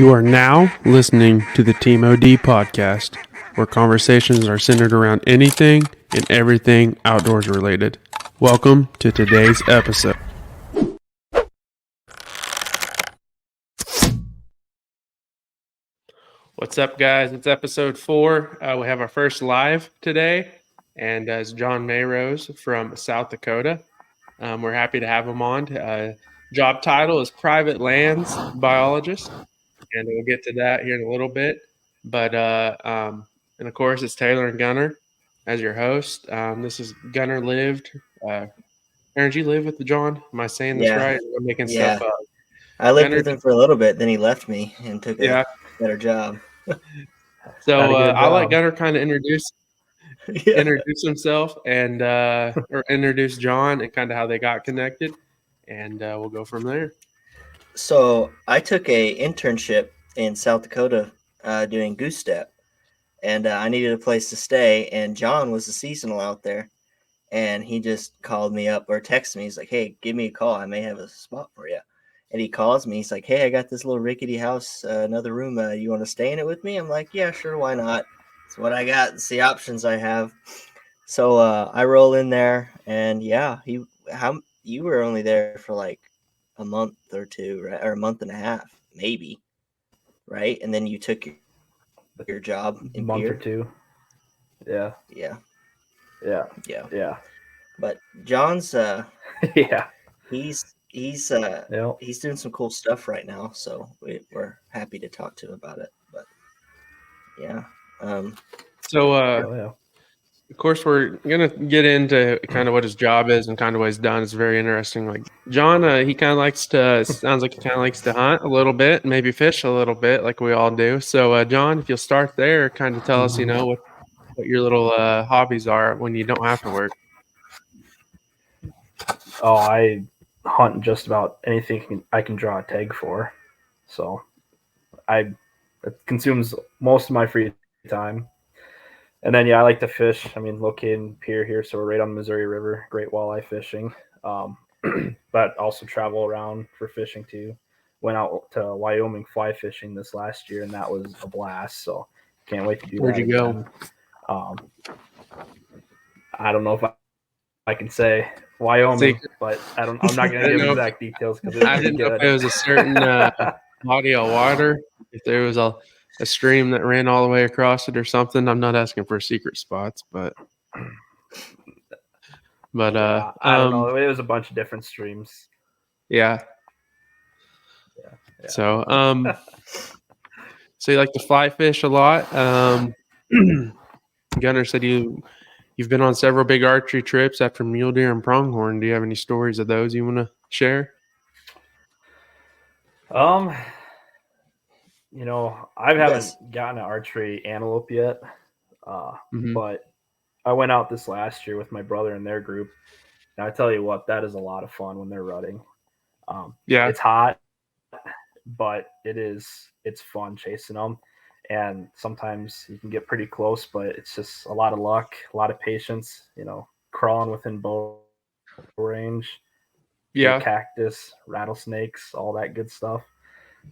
You are now listening to the Team OD podcast, where conversations are centered around anything and everything outdoors related. Welcome to today's episode. What's up, guys? It's episode 4. We have our first live today, and it's John Mayrose from South Dakota. We're happy to have him on. Job title is Private Lands Biologist, and we'll get to that here in a little bit. But and of course, it's Taylor and Gunner as your host. This is Gunner lived. Aaron, did you live with John? Am I saying this right? I'm making stuff up. I lived Gunner, with him for a little bit, then he left me and took a better job. So I'll let Gunner kind of introduce himself and or introduce John and kind of how they got connected, and we'll go from there. So I took a internship in South Dakota doing goose step, and I needed a place to stay, and John was a seasonal out there, and he just called me up or texted me. He's like, "Hey, give me a call. I may have a spot for you." And he calls me. He's like, "Hey, I got this little rickety house, another room. You want to stay in it with me?" I'm like, "Yeah, sure. Why not? It's what I got. It's the options I have." So I roll in there, and you were only there for like a month or two, right? Or a month and a half, maybe, right? And then you took your job in month beer. Or two. Yeah. But John's he's doing some cool stuff right now, so we're happy to talk to him about it. But of course, we're gonna get into kind of what his job is and kind of what he's done. It's very interesting. Like John, he kind of likes to. Sounds like he kind of likes to hunt a little bit, maybe fish a little bit, like we all do. So, John, if you'll start there, kind of tell us, what your little hobbies are when you don't have to work. Oh, I hunt just about anything I can draw a tag for. So it consumes most of my free time. And then, I like to fish. I mean, located in Pier here, so we're right on the Missouri River, great walleye fishing. But also travel around for fishing too. Went out to Wyoming fly fishing this last year, and that was a blast. So can't wait to do Where'd that you again. I don't know if I can say Wyoming, but I'm not going to give exact details because I didn't know if it was a certain body of water, if there was a stream that ran all the way across it or something. I'm not asking for secret spots, but I don't know. It was a bunch of different streams. Yeah. So so you like to fly fish a lot. Gunner said you've been on several big archery trips after mule deer and pronghorn. Do you have any stories of those you want to share? I haven't gotten an archery antelope yet, but I went out this last year with my brother and their group, and I tell you what, that is a lot of fun when they're rutting. It's hot, but it's fun chasing them, and sometimes you can get pretty close, but it's just a lot of luck, a lot of patience, crawling within bow range, cactus, rattlesnakes, all that good stuff.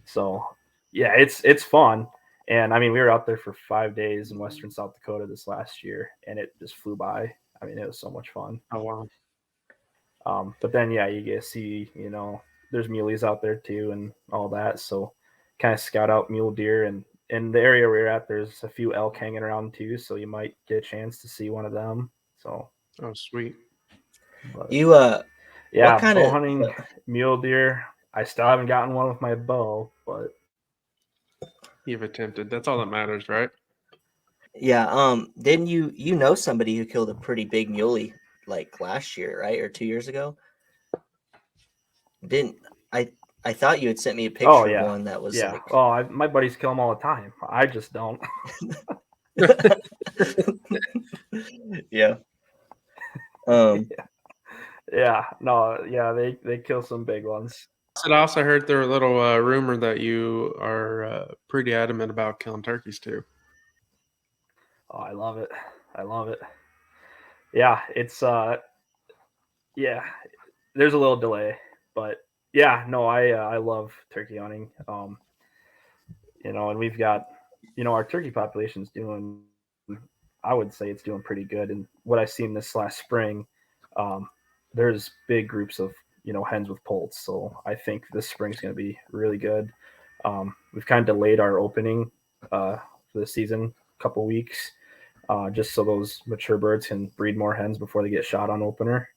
So it's fun. And I mean, we were out there for 5 days in western South Dakota this last year, and it just flew by. I mean, it was so much fun. Oh wow. But then you get to see, there's muleys out there too and all that. So kind of scout out mule deer, and in the area we're at, there's a few elk hanging around too. So you might get a chance to see one of them. So sweet. But, what kind bow of hunting, mule deer. I still haven't gotten one with my bow, but you've attempted. That's all that matters, right? Yeah. Didn't you know somebody who killed a pretty big muley like last year, right, or 2 years ago? Didn't I thought you had sent me a picture of one that was like. Oh, my buddies kill them all the time. I just don't. Yeah. They kill some big ones. I also heard there a little rumor that you are pretty adamant about killing turkeys too. Oh, I love it. Yeah, it's there's a little delay, but I love turkey hunting. And we've got, our turkey population's doing, I would say it's doing pretty good. And what I've seen this last spring, um, there's big groups of, hens with poults. So I think this spring's going to be really good. We've kind of delayed our opening for the season a couple weeks, just so those mature birds can breed more hens before they get shot on opener.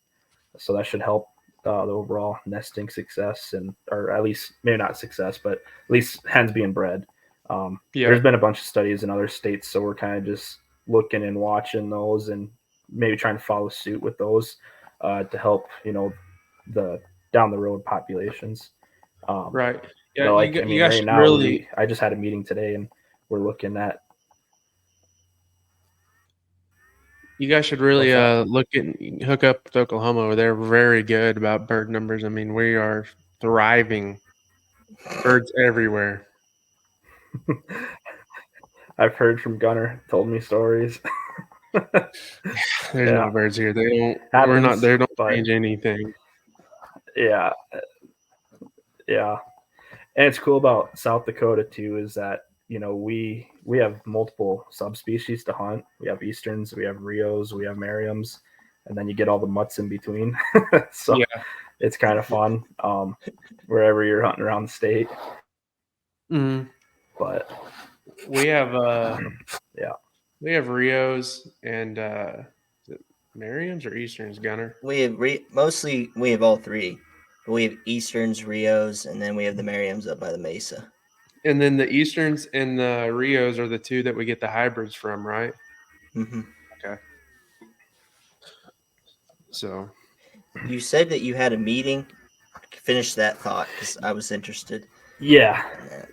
So that should help the overall nesting success, or at least maybe not success, but at least hens being bred. There's been a bunch of studies in other states, so we're kind of just looking and watching those and maybe trying to follow suit with those to help the down the road populations. Right. Yeah. But like, You guys right should now really. I just had a meeting today and we're looking at. You guys should really hook up with Oklahoma. They're very good about bird numbers. I mean, we are thriving. Birds everywhere. I've heard from Gunner, told me stories. There's not birds here. They don't. Happens, we're not. They don't but change anything. Yeah, yeah. And it's cool about South Dakota too is that we have multiple subspecies to hunt. We have easterns, we have Rios, we have Merriams, and then you get all the mutts in between. So it's kind of fun wherever you're hunting around the state. Mm-hmm. But we have we have Rios and Merriams or Easterns, Gunner. We have mostly we have all three. We have Easterns, Rios, and then we have the Merriams up by the Mesa. And then the Easterns and the Rios are the two that we get the hybrids from, right? Mm-hmm. Okay. So Mm-hmm. You said that you had a meeting. Finish that thought because I was interested. Yeah.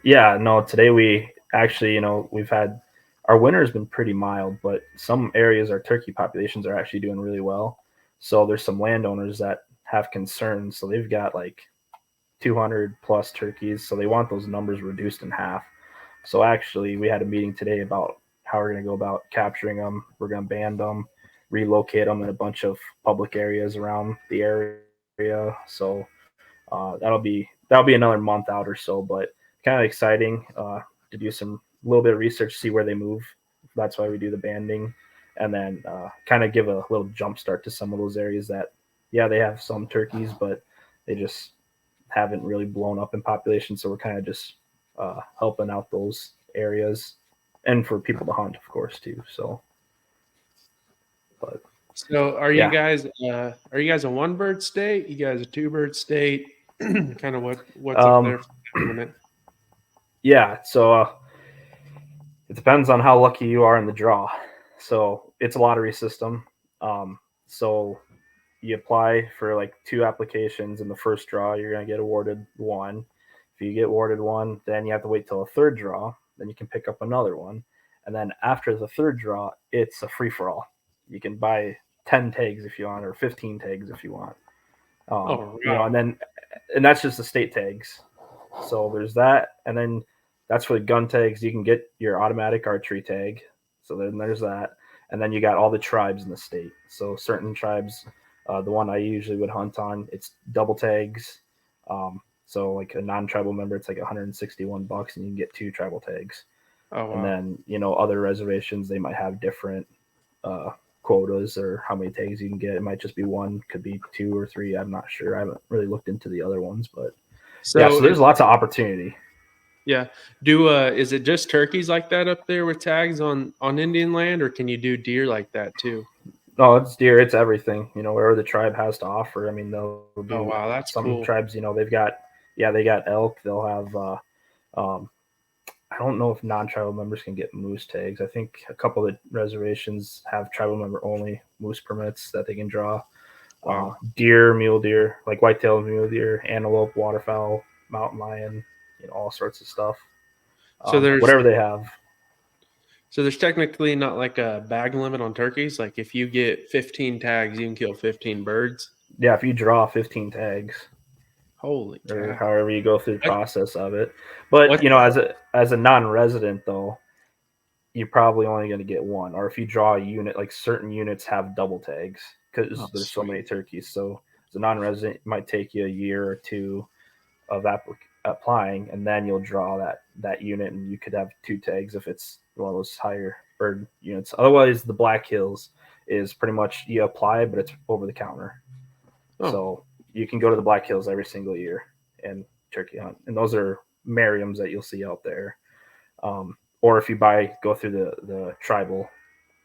No, today we actually, we've had our winter has been pretty mild, but some areas our turkey populations are actually doing really well. So there's some landowners that have concerns. So they've got like 200 plus turkeys. So they want those numbers reduced in half. So actually, we had a meeting today about how we're going to go about capturing them. We're going to ban them, relocate them in a bunch of public areas around the area. So that'll be another month out or so, but kind of exciting to do some little bit of research, see where they move. That's why we do the banding, and then kind of give a little jump start to some of those areas that, they have some turkeys, but they just haven't really blown up in population. So we're kind of just helping out those areas, and for people to hunt, of course, too. So, are you guys a one bird state? You guys a two bird state? Kind of what's up there for the limit? Yeah, so it depends on how lucky you are in the draw. So it's a lottery system. So you apply for like 2 applications. In the first draw, you're going to get awarded 1. If you get awarded 1, then you have to wait till a third draw. Then you can pick up another one. And then after the third draw, it's a free-for-all. You can buy 10 tags if you want, or 15 tags if you want. And that's just the state tags. So there's that. And then that's for the gun tags. You can get your automatic archery tag. So then there's that. And then you got all the tribes in the state. So certain tribes, the one I usually would hunt on, it's double tags. So like a non-tribal member, it's like $161, and you can get 2 tribal tags. Oh, wow. And then, other reservations, they might have different quotas or how many tags you can get. It might just be 1, could be 2 or 3. I'm not sure. I haven't really looked into the other ones, but so there's lots of opportunity. Yeah. Is it just turkeys like that up there with tags on Indian land, or can you do deer like that too? No, it's deer. It's everything. Wherever the tribe has to offer. I mean, they'll do. Oh, wow, that's some cool. Tribes. They've got they got elk. They'll have. I don't know if non-tribal members can get moose tags. I think a couple of the reservations have tribal member only moose permits that they can draw. Wow. Deer, mule deer, like white-tailed mule deer, antelope, waterfowl, mountain lion, all sorts of stuff. So there's whatever they have. So there's technically not like a bag limit on turkeys. Like if you get 15 tags, you can kill 15 birds. Yeah, if you draw 15 tags. Holy cow. Or however you go through the process of it. But as a non-resident though, you're probably only going to get 1. Or if you draw a unit, like certain units have double tags because there's so many turkeys. So as a non-resident, it might take you a year or 2 of applying, and then you'll draw that unit, and you could have 2 tags if it's one of those higher bird units. Otherwise, the Black Hills is pretty much you apply, but it's over the counter. Oh. So you can go to the Black Hills every single year and turkey hunt, and those are Merriams that you'll see out there. Or if you go through the tribal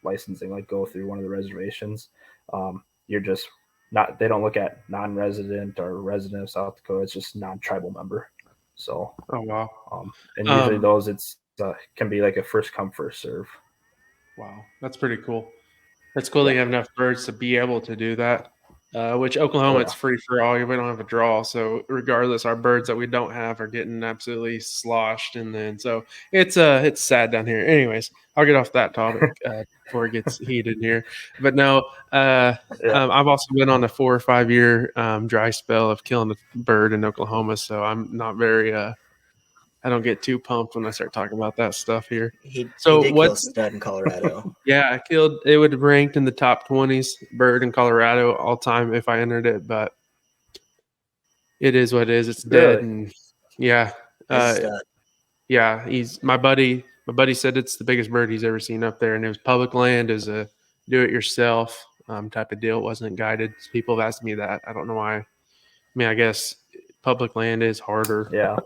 licensing, like go through one of the reservations, you're just not. They don't look at non-resident or resident of South Dakota. It's just non-tribal member. So, oh wow, and usually those can be like a first come first serve. Wow, that's pretty cool. That's cool that you have enough birds to be able to do that. Which Oklahoma, it's free for all. We don't have a draw, so regardless, our birds that we don't have are getting absolutely sloshed, and then so it's sad down here. Anyways, I'll get off that topic before it gets heated here. But no, I've also been on a 4 or 5 year dry spell of killing a bird in Oklahoma, so I'm not very. I don't get too pumped when I start talking about that stuff here. He did kill a stud in Colorado. Yeah, I killed. It would have ranked in the top 20s bird in Colorado all time if I entered it, but it is what it is. It's dead, and yeah, yeah. He's my buddy. My buddy said it's the biggest bird he's ever seen up there, and it was public land, as a do-it-yourself type of deal. It wasn't guided. People have asked me that. I don't know why. I mean, I guess public land is harder. Yeah.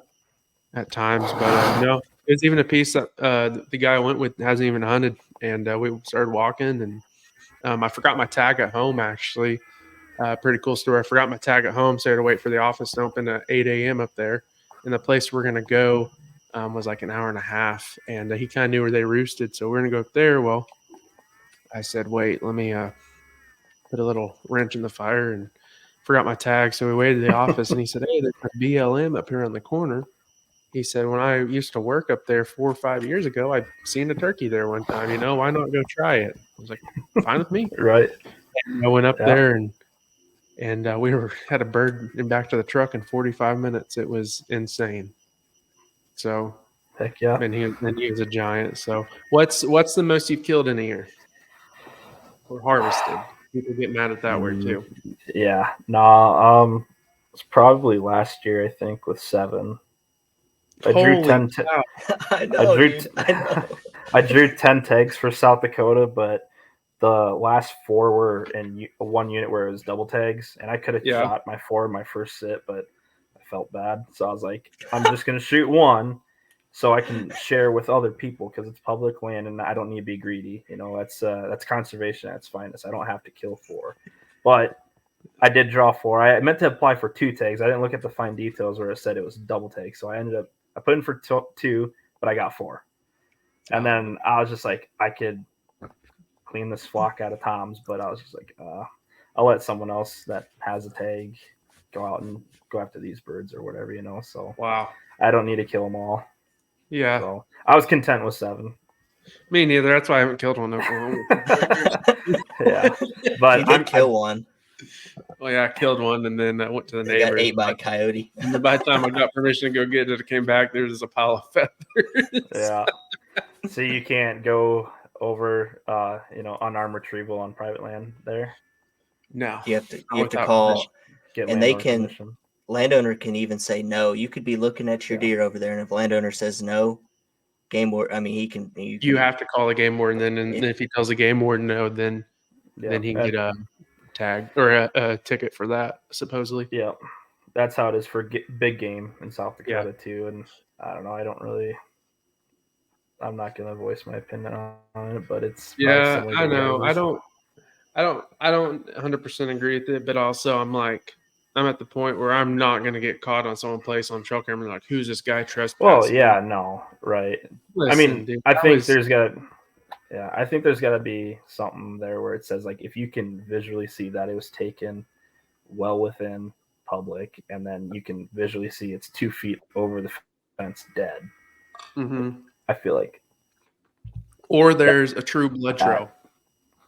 At times, but no, it's even a piece that the guy I went with hasn't even hunted, and we started walking, and I forgot my tag at home. Actually, pretty cool story. I forgot my tag at home, so I had to wait for the office to open at 8 a.m. up there, and the place we're gonna go was like an hour and a half, and he kind of knew where they roosted, so we're gonna go up there. Well, I said, wait, let me put a little wrench in the fire, and forgot my tag, so we waited at the office, and he said, hey, there's a BLM up here on the corner. He said, when I used to work up there 4 or 5 years ago, I'd seen a turkey there one time. Why not go try it? I was like, fine with me. Right. And I went up there, and we had a bird in back to the truck in 45 minutes. It was insane. So, heck yeah. And he was a giant. So, what's the most you've killed in a year or harvested? People get mad at that word too. Yeah. No. It's probably last year, I think, with 7. I drew 10. I know. I drew 10 tags for South Dakota, but the last 4 were in one unit where it was double tags, and I could have shot my 4 in my first sit, but I felt bad, so I was like, I'm just gonna shoot 1, so I can share with other people because it's public land, and I don't need to be greedy. That's conservation at its finest. I don't have to kill 4, but I did draw 4. I meant to apply for 2 tags. I didn't look at the fine details where it said it was double tag, so I put in for 2, but I got 4. And then I was just like, I could clean this flock out of toms, but I was just like, I'll let someone else that has a tag go out and go after these birds or whatever, So wow, I don't need to kill them all. Yeah. So I was content with 7. Me neither. That's why I haven't killed one in Oklahoma. Yeah, but you did kill one. Well, yeah, I killed one, and then I went to the neighbor. Got ate by a coyote. And by the time I got permission to go get it, I came back. There was a pile of feathers. Yeah. So you can't go over, unarmed retrieval on private land there. No, you have to call, and they can. Permission. Landowner can even say no. You could be looking at your deer over there, and if landowner says no, game warden. I mean, he can. You have to call the game warden, and if he tells the game warden no, then he can get a tag or a ticket for that, supposedly. Yeah, that's how it is for big game in South Dakota too. And I don't know. I'm not going to voice my opinion on it, but it's I know. I don't 100% agree with it, but also I'm at the point where I'm not going to get caught on someone place on trail camera like, who's this guy trespassing? Well, yeah, no, right. Listen, dude, I think there's got to be something there where it says, like, if you can visually see that it was taken well within public, and then you can visually see it's 2 feet over the fence dead. Mm-hmm. I feel like. Or there's a true blood trail.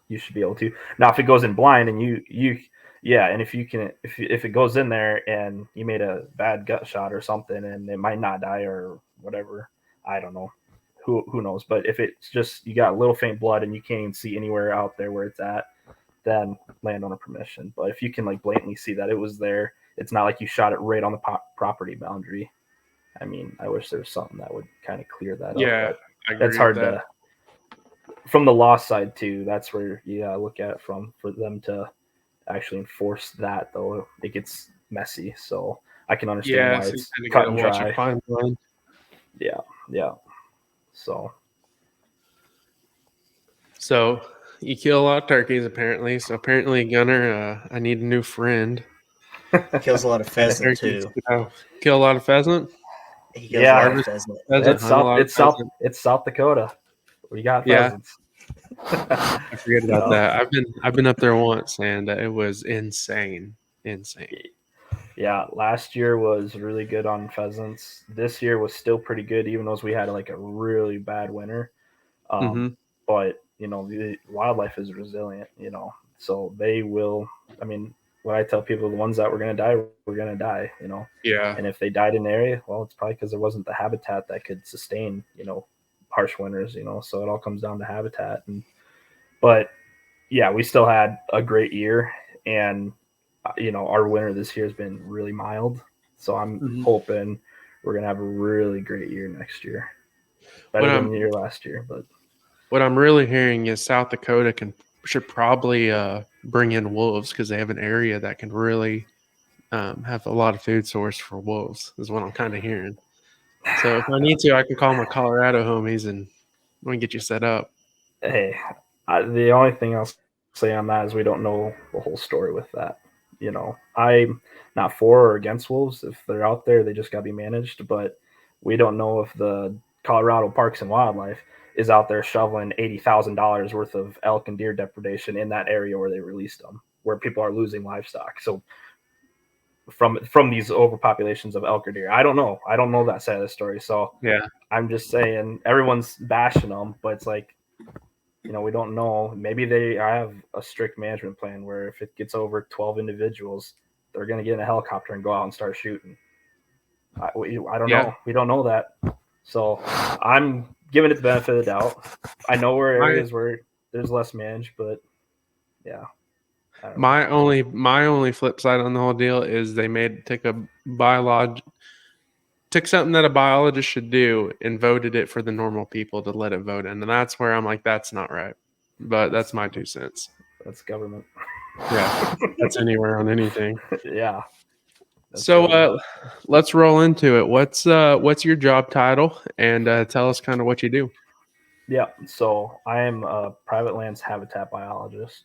You should be able to. Now, if it goes in blind and and if it goes in there and you made a bad gut shot or something and it might not die or whatever, I don't know. Who knows? But if it's just you got a little faint blood and you can't even see anywhere out there where it's at, then landowner permission. But if you can blatantly see that it was there, it's not like you shot it right on the property boundary. I mean, I wish there was something that would kind of clear that Yeah, up. I But that's agree hard with that. from the law side too. That's where you gotta look at it from, for them to actually enforce that, though. It gets messy. So I can understand Yeah, why so you it's kind of cut gotta and watch a dry. fine line. Yeah. So you kill a lot of turkeys, apparently. So apparently, Gunner, I need a new friend. Kills a lot of pheasant Turkeys. too. Kill a lot of pheasant. He kills a Yeah, lot of Harvest pheasant. pheasant. Hunt a lot of pheasant. It's South Dakota. We got Yeah, pheasants. I forget about that. I've been up there once, and it was insane. Yeah, last year was really good on pheasants. This year was still pretty good, even though we had like a really bad winter. Mm-hmm. But the wildlife is resilient. So they will. I mean, what I tell people, the ones that were going to die, were going to die. Yeah. And if they died in the area, well, it's probably because there wasn't the habitat that could sustain harsh winters. So it all comes down to habitat. But yeah, we still had a great year, and our winter this year has been really mild. So I'm hoping we're gonna have a really great year next year, better than the year last year. But what I'm really hearing is South Dakota should probably bring in wolves, because they have an area that can really have a lot of food source for wolves, is what I'm kind of hearing. So if I need to, I can call my Colorado homies and we can get you set up. Hey, the only thing I'll say on that is we don't know the whole story with that. I'm not for or against wolves. If they're out there, they just got to be managed. But we don't know if the Colorado Parks and Wildlife is out there shoveling $80,000 worth of elk and deer depredation in that area where they released them, where people are losing livestock. So from these overpopulations of elk or deer, I don't know that side of the story. So yeah, I'm just saying everyone's bashing them, but it's like, we don't know. Maybe they have a strict management plan where if it gets over 12 individuals, they're going to get in a helicopter and go out and start shooting. I don't know. We don't know that. So I'm giving it the benefit of the doubt. I know where areas where there's less managed, but yeah. My only flip side on the whole deal is they took something that a biologist should do and voted it for the normal people to let it vote in. And that's where I'm like, that's not right. But that's my 2 cents. That's government. Yeah. That's anywhere on anything. Yeah. So let's roll into it. What's your job title, and tell us kind of what you do. Yeah. So I am a private lands habitat biologist.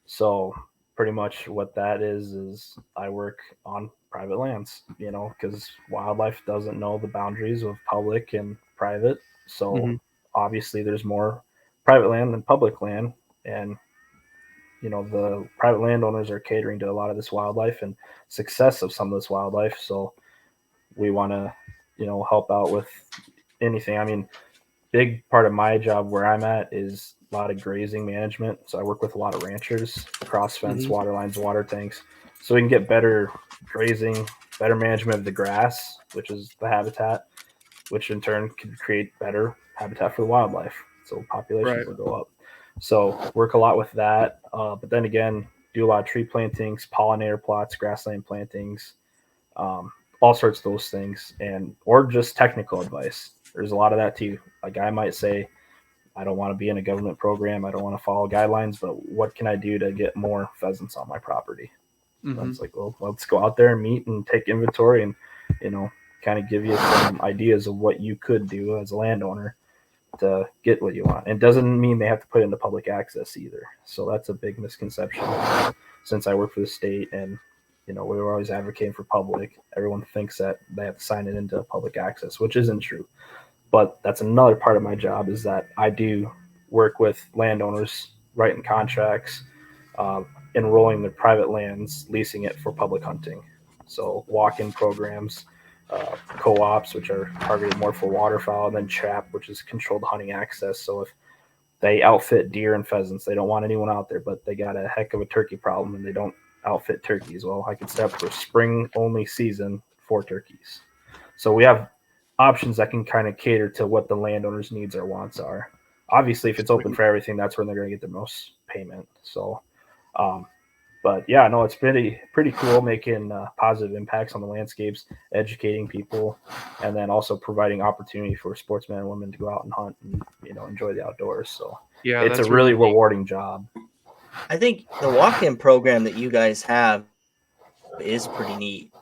So pretty much what that is I work on private lands, because wildlife doesn't know the boundaries of public and private. So obviously there's more private land than public land, and the private landowners are catering to a lot of this wildlife and success of some of this wildlife. So we want to help out with anything. I mean, big part of my job where I'm at is a lot of grazing management. So I work with a lot of ranchers, cross fence, water lines, water tanks, so we can get better grazing, better management of the grass, which is the habitat, which in turn can create better habitat for the wildlife. So populations will go up. So work a lot with that. But then again, do a lot of tree plantings, pollinator plots, grassland plantings, all sorts of those things, or just technical advice. There's a lot of that too. A guy might say, I don't want to be in a government program. I don't want to follow guidelines, but what can I do to get more pheasants on my property? It's like, well, let's go out there and meet and take inventory and, kind of give you some ideas of what you could do as a landowner to get what you want. It doesn't mean they have to put into public access either. So that's a big misconception. Since I work for the state and, we were always advocating for public, everyone thinks that they have to sign it into public access, which isn't true. But that's another part of my job, is that I do work with landowners, writing contracts, enrolling their private lands, leasing it for public hunting. So walk-in programs, co-ops, which are targeted more for waterfowl, and then trap, which is controlled hunting access. So if they outfit deer and pheasants, they don't want anyone out there, but they got a heck of a turkey problem and they don't outfit turkeys. Well, I can set up for spring only season for turkeys. So we have options that can kind of cater to what the landowner's needs or wants are. Obviously, if it's open for everything, that's when they're going to get the most payment. So, but But yeah, no, it's pretty cool making positive impacts on the landscapes, educating people, and then also providing opportunity for sportsmen and women to go out and hunt and enjoy the outdoors. So Yeah, it's a that's really really rewarding job. I think the walk-in program that you guys have is pretty neat,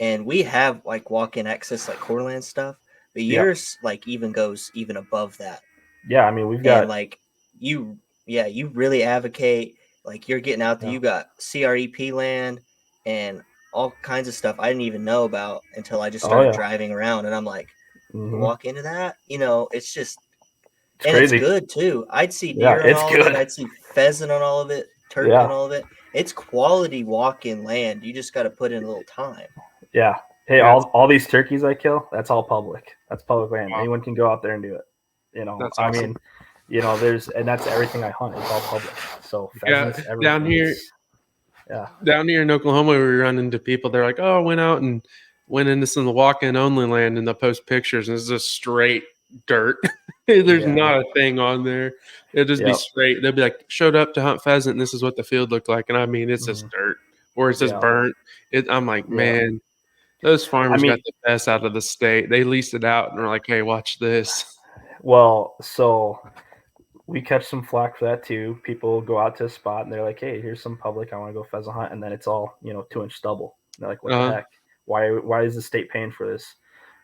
and we have like walk-in access like Corland stuff, but yours like even goes even above that. Yeah, I mean we've And got like you really advocate, like you're getting out there. You got CREP land and all kinds of stuff I didn't even know about until I just started driving around, and I'm like, you walk into that, it's just, it's and crazy. it's good too. I'd see Yeah, deer on it's all good. of it. I'd see pheasant on all of it, turkey on all of it. It's quality walk-in land. You just got to put in a little time. Yeah. Hey, all these turkeys I kill, that's all public. That's public land. Wow. Anyone can go out there and do it. That's awesome. I mean, and that's everything I hunt. It's all public. So pheasants, everything. Down here in Oklahoma, we run into people. They're like, "Oh, I went out and went into some walk-in only land," and they'll post pictures, and it's just straight dirt. There's not a thing on there. It'll just be straight. They'll be like, "Showed up to hunt pheasant, and this is what the field looked like." And I mean, it's just dirt, or it's just burnt. I'm like, man, those farmers got the best out of the state. They leased it out, and they're like, "Hey, watch this." Well, so we catch some flack for that too. People go out to a spot and they're like, "Hey, here's some public. I want to go pheasant hunt," and then it's all 2-inch stubble. And they're like, "What the heck? Why is the state paying for this?"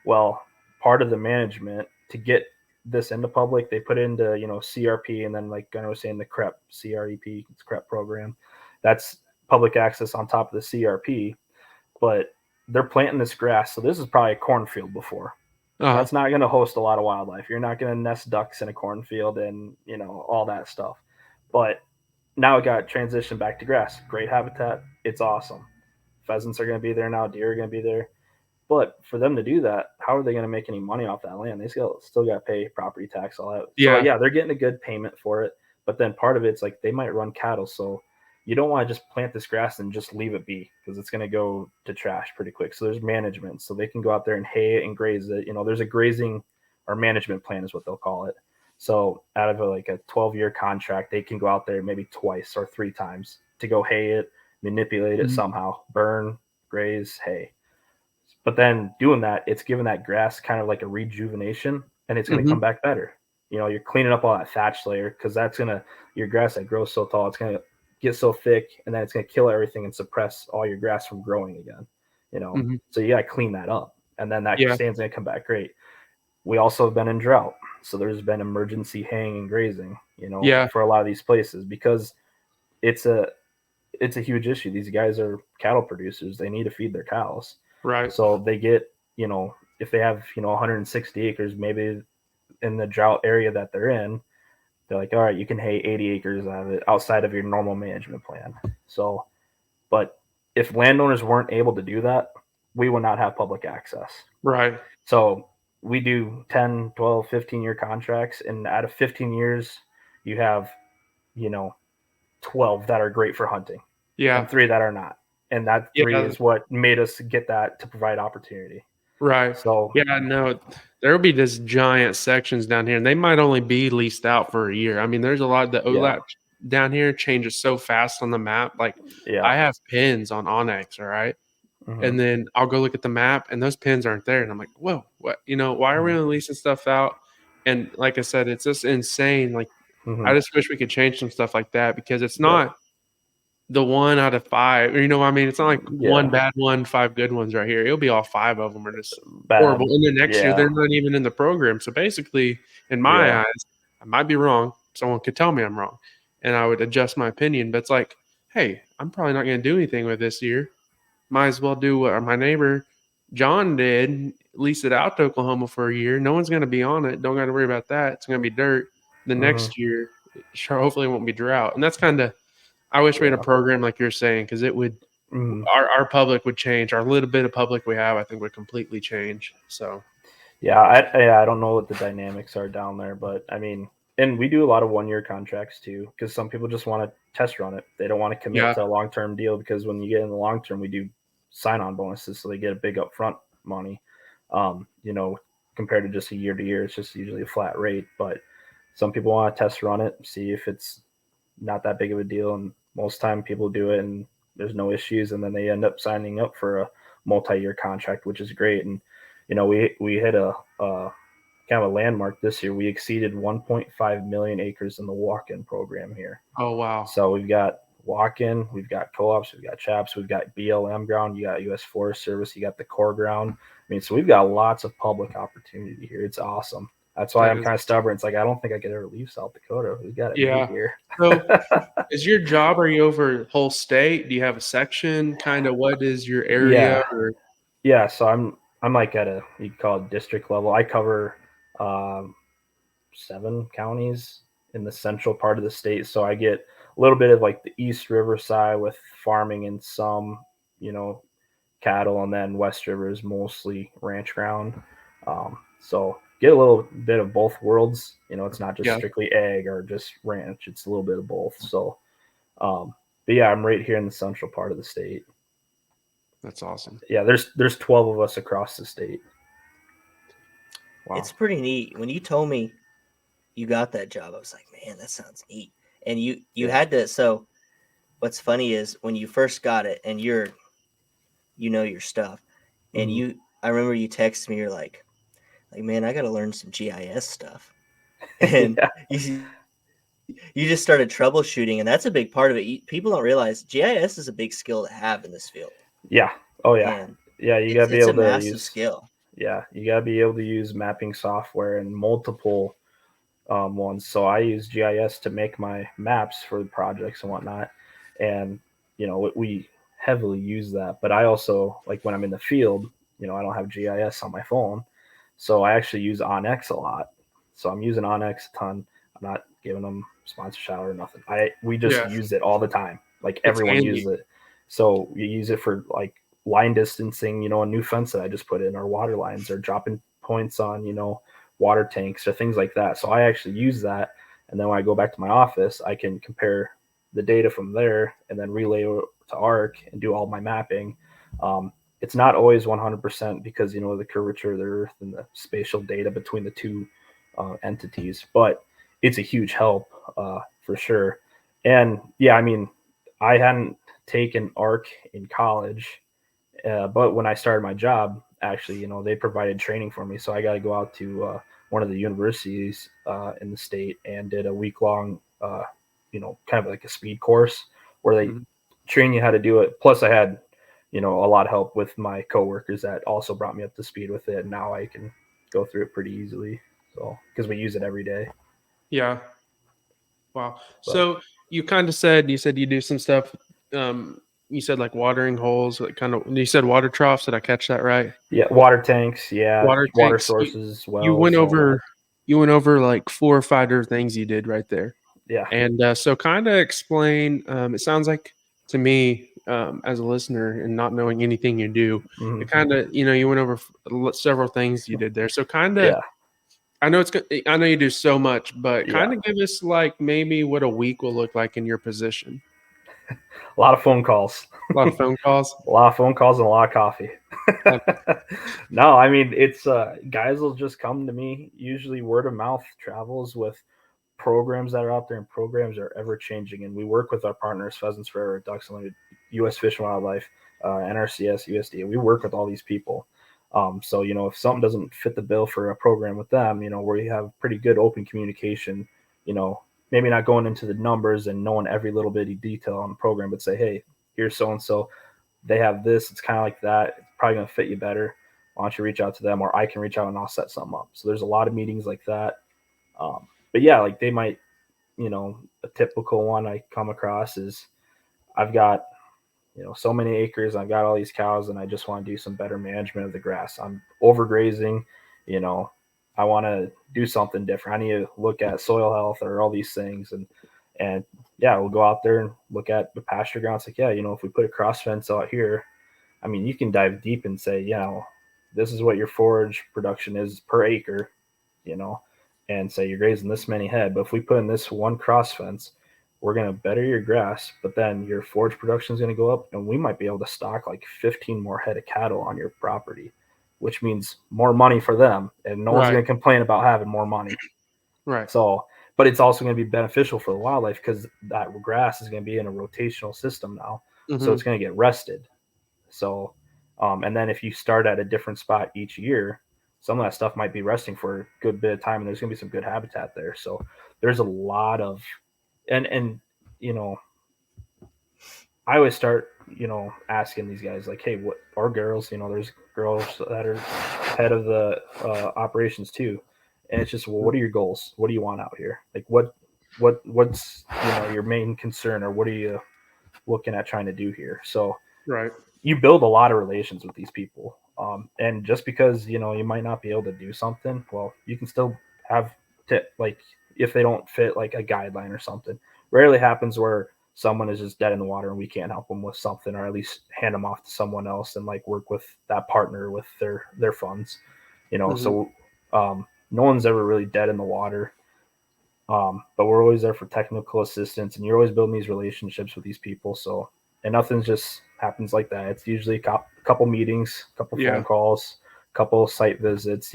Well, part of the management to get this into public, they put into CRP, and then like Gunnar was saying, the CREP, it's CREP program. That's public access on top of the CRP, but they're planting this grass. So this is probably a cornfield before. That's not going to host a lot of wildlife. You're not going to nest ducks in a cornfield and all that stuff. But now it got transitioned back to grass. Great habitat. It's awesome. Pheasants are going to be there now. Deer are going to be there. But for them to do that, how are they going to make any money off that land? They still got to pay property tax, all that. So yeah, they're getting a good payment for it. But then part of it's like they might run cattle. So you don't want to just plant this grass and just leave it be, because it's going to go to trash pretty quick. So there's management. So they can go out there and hay it and graze it. There's a grazing or management plan is what they'll call it. So out of a 12-year contract, they can go out there maybe twice or 3 times to go hay it, manipulate it somehow, burn, graze, hay. But then doing that, it's giving that grass kind of like a rejuvenation, and it's going to come back better. You're cleaning up all that thatch layer, because that's going to, your grass that grows so tall, it's going to get so thick, and then it's going to kill everything and suppress all your grass from growing again. So you got to clean that up, and then that stand's going to come back great. We also have been in drought, so there's been emergency haying and grazing, for a lot of these places, because it's a huge issue. These guys are cattle producers. They need to feed their cows. Right. So they get, if they have, 160 acres, maybe in the drought area that they're in, they're like, all right, you can hay 80 acres out of it outside of your normal management plan. So, but if landowners weren't able to do that, we would not have public access. Right. So we do 10, 12, 15-year contracts. And out of 15 years, you have, 12 that are great for hunting. Yeah. And 3 that are not. And that 3 is what made us get that to provide opportunity. Right. So no, there will be just giant sections down here, and they might only be leased out for a year. I mean, there's a lot of the OLAP down here changes so fast on the map. Like I have pins on Onyx, all right? And then I'll go look at the map, and those pins aren't there. And I'm like, whoa, what? Why are we only leasing stuff out? And like I said, it's just insane. Like I just wish we could change some stuff like that, because it's not the 1 out of 5. I mean, it's not like 1 bad one, 5 good ones right here. It'll be all 5 of them are just horrible. And then next year, they're not even in the program. So basically, in my eyes, I might be wrong. Someone could tell me I'm wrong, and I would adjust my opinion. But it's like, hey, I'm probably not going to do anything with this year. Might as well do what my neighbor John did, lease it out to Oklahoma for a year. No one's going to be on it. Don't got to worry about that. It's going to be dirt. The next year, hopefully it won't be drought. And that's kind of, I wish we had a program like you're saying, because it would, our public would change. Our little bit of public we have, I think, would completely change. So, I don't know what the dynamics are down there, but I mean, and we do a lot of 1-year contracts too, because some people just want to test run it. They don't want to commit to a long-term deal, because when you get in the long term, we do sign-on bonuses, so they get a big upfront money. Compared to just a year to year, it's just usually a flat rate. But some people want to test run it, see if it's not that big of a deal, and most time people do it, and there's no issues, and then they end up signing up for a multi-year contract, which is great. And we hit a kind of a landmark this year. We exceeded 1.5 million acres in the walk-in program here. Oh wow! So we've got walk-in, we've got co-ops, we've got chaps, we've got BLM ground, you got U.S. Forest Service, you got the core ground. I mean, so we've got lots of public opportunity here. It's awesome. That's why I'm kind of stubborn. It's like I don't think I could ever leave South Dakota. We got to be here. So, is your job? Are you over the whole state? Do you have a section? Kind of, what is your area? Yeah. So I'm like at a, you call it district level. I cover 7 counties in the central part of the state. So I get a little bit of like the East River side with farming and some, cattle, and then West River is mostly ranch ground. So get a little bit of both worlds. It's not just strictly ag or just ranch. It's a little bit of both. So, but yeah, I'm right here in the central part of the state. That's awesome. Yeah, there's 12 of us across the state. Wow. It's pretty neat. When you told me you got that job, I was like, man, that sounds neat. And you had to. So what's funny is when you first got it, and your stuff, and I remember you texted me, you're like, man, I got to learn some GIS stuff. And you just started troubleshooting, and that's a big part of it. People don't realize GIS is a big skill to have in this field. Yeah. Oh yeah. And yeah, you got to be able to use. It's a massive skill. Yeah, you got to be able to use mapping software and multiple ones. So I use GIS to make my maps for the projects and whatnot, and we heavily use that. But I also, like when I'm in the field, I don't have GIS on my phone, so I actually use Onyx a lot. So I'm using Onyx a ton. I'm not giving them sponsorship or nothing. We just use it all the time. Like everyone uses it. So you use it for like line distancing, a new fence that I just put in, or water lines, or dropping points on, water tanks or things like that. So I actually use that. And then when I go back to my office, I can compare the data from there and then relay it to ARC and do all my mapping. It's not always 100% because, the curvature of the Earth and the spatial data between the two entities, but it's a huge help for sure. And yeah, I mean, I hadn't taken ARC in college, but when I started my job, actually, they provided training for me. So I got to go out to one of the universities in the state and did a week-long, kind of like a speed course where they train you how to do it. Plus I had, a lot of help with my coworkers that also brought me up to speed with it. And now I can go through it pretty easily. So, because we use it every day. Yeah. Wow. But, so you said you do some stuff. You said like watering holes, like you said water troughs. Did I catch that right? Yeah. Water tanks. Yeah. Water sources. You went over like 4 or 5 different things you did right there. Yeah. And so kind of explain, it sounds like to me, as a listener and not knowing anything you do, it kind of, you went over several things you did there. So kind of, I know you do so much, but kind of give us like maybe what a week will look like in your position. A lot of phone calls. A lot of phone calls. A lot of phone calls and a lot of coffee. No, I mean, it's guys will just come to me. Usually word of mouth travels with programs that are out there, and programs are ever changing. And we work with our partners, Pheasants Forever, Ducks Unlimited, U.S. Fish and Wildlife, NRCS, USDA. We work with all these people. So, if something doesn't fit the bill for a program with them, where you have pretty good open communication, maybe not going into the numbers and knowing every little bitty detail on the program, but say, hey, here's so-and-so, they have this, it's kind of like that, it's probably going to fit you better. Why don't you reach out to them, or I can reach out and I'll set something up. So there's a lot of meetings like that. But yeah, like they might, a typical one I come across is I've got, so many acres, I've got all these cows, and I just want to do some better management of the grass. I'm overgrazing, I want to do something different. I need to look at soil health or all these things. And yeah, we'll go out there and look at the pasture ground. It's like, yeah, if we put a cross fence out here, I mean, you can dive deep and say, this is what your forage production is per acre, and say you're grazing this many head. But if we put in this one cross fence, we're going to better your grass, but then your forage production is going to go up, and we might be able to stock like 15 more head of cattle on your property, which means more money for them, and no one's going to complain about having more money. Right. So, but it's also going to be beneficial for the wildlife because that grass is going to be in a rotational system now. So it's going to get rested. So, and then if you start at a different spot each year, some of that stuff might be resting for a good bit of time, and there's going to be some good habitat there. So there's a lot of, and I always start, asking these guys like, hey, what are girls? There's girls that are head of the operations too, and it's just, well, what are your goals? What do you want out here? Like, what's your main concern, or what are you looking at trying to do here? So right. You build a lot of relations with these people, and just because you might not be able to do something, well, you can still have like, if they don't fit like a guideline or something. Rarely happens where someone is just dead in the water and we can't help them with something, or at least hand them off to someone else and like work with that partner with their funds. So no one's ever really dead in the water. But we're always there for technical assistance, and you're always building these relationships with these people. So, and nothing just happens like that. It's usually a couple meetings, a couple phone calls, a couple site visits,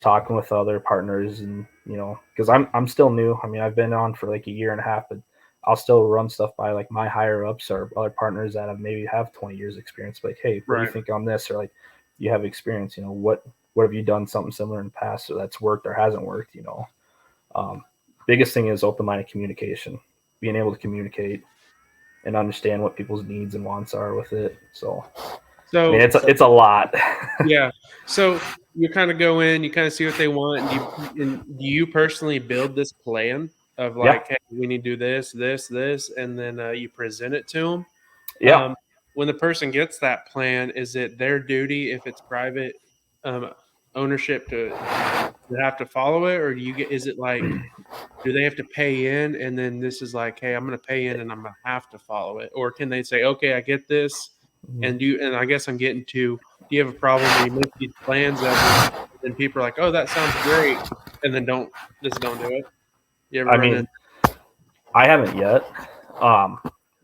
talking with other partners, and, because I'm still new. I mean, I've been on for like a year and a half, but I'll still run stuff by like my higher ups or other partners that have 20 years experience. Like, hey, what do you think on this? Or like, you have experience, what have you done something similar in the past, or that's worked or hasn't worked, biggest thing is open-minded communication, being able to communicate and understand what people's needs and wants are with it. So I mean, it's a lot. Yeah. So you kind of go in, you kind of see what they want. And do you personally build this plan of like, hey, we need to do this, and then you present it to them? Yeah. When the person gets that plan, is it their duty, if it's private ownership, to have to follow it, or is it like, do they have to pay in, and then this is like, hey, I'm going to pay in and I'm going to have to follow it? Or can they say, okay, I get this, and I guess I'm getting to, do you have a problem when you make these plans and people are like, oh, that sounds great, and then don't do it? You ever run in? I haven't yet.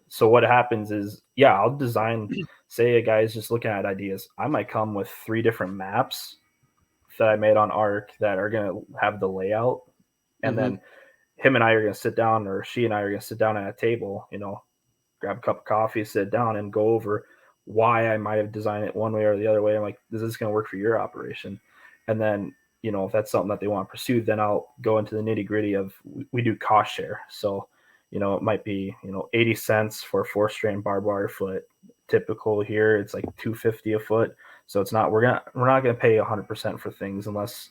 So what happens is, I'll design, say a guy is just looking at ideas. I might come with 3 different maps that I made on Arc that are going to have the layout. And then him and I are going to sit down, or she and I are going to sit down at a table, grab a cup of coffee, sit down and go over why I might have designed it one way or the other way. I'm like, is this going to work for your operation? And then, if that's something that they want to pursue, then I'll go into the nitty gritty of, we do cost share. So, it might be, 80 cents for a 4-strand barbed wire foot. Typical here, it's like $250 a foot. So it's not, we're not going to pay 100% for things unless,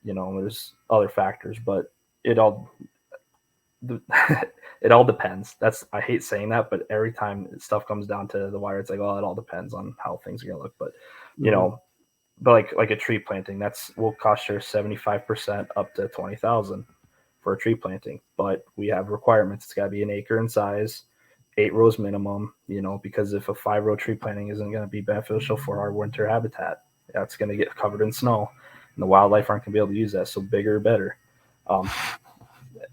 there's other factors, but it all depends. I hate saying that, but every time stuff comes down to the wire, it's like, oh, it all depends on how things are going to look. But, but like a tree planting, will cost you 75% up to 20,000 for a tree planting. But we have requirements. It's got to be an acre in size, 8 rows minimum, because if a 5-row tree planting isn't going to be beneficial for our winter habitat, that's going to get covered in snow, and the wildlife aren't going to be able to use that. So bigger, better.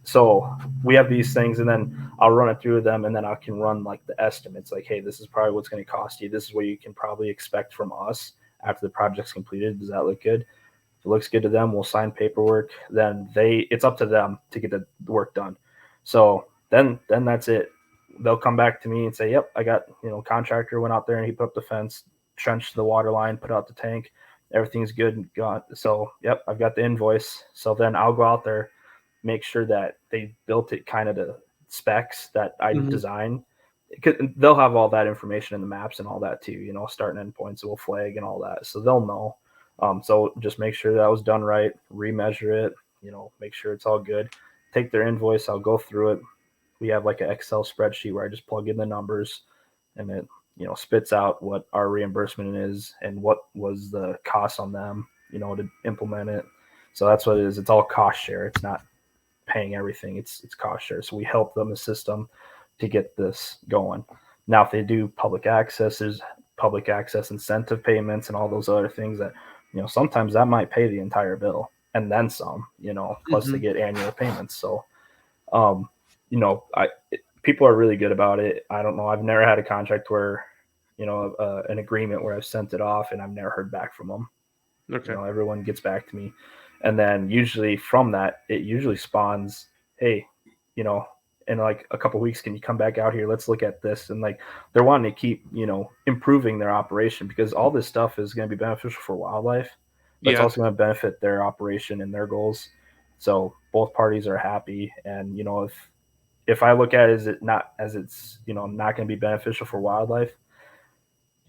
So we have these things, and then I'll run it through them, and then I can run like the estimates, like, hey, this is probably what's going to cost you. This is what you can probably expect from us after the project's completed. Does that look good? If it looks good to them, we'll sign paperwork. Then it's up to them to get the work done. So then that's it. They'll come back to me and say, yep, I got, contractor went out there and he put up the fence, trenched the water line, put out the tank. Everything's good and gone. So, yep, I've got the invoice. So then I'll go out there, make sure that they built it kind of to specs that I designed. They'll have all that information in the maps and all that too, start and end points, will flag and all that. So they'll know. So just make sure that was done right, remeasure it, make sure it's all good. Take their invoice, I'll go through it. We have like an Excel spreadsheet where I just plug in the numbers, and it, spits out what our reimbursement is and what was the cost on them, to implement it. So that's what it is. It's all cost share. It's not paying everything. It's cost share. So we help them, the system, to get this going. Now, if they do public access, there's public access incentive payments and all those other things that, sometimes that might pay the entire bill and then some, plus they get annual payments. So, people are really good about it. I don't know. I've never had a contract where, an agreement where I've sent it off and I've never heard back from them. Okay. Everyone gets back to me. And then usually from that, it usually spawns, hey, in like a couple of weeks, can you come back out here? Let's look at this. And like they're wanting to keep, improving their operation, because all this stuff is going to be beneficial for wildlife, but it's also going to benefit their operation and their goals. So both parties are happy. And if I look at it as it's not going to be beneficial for wildlife,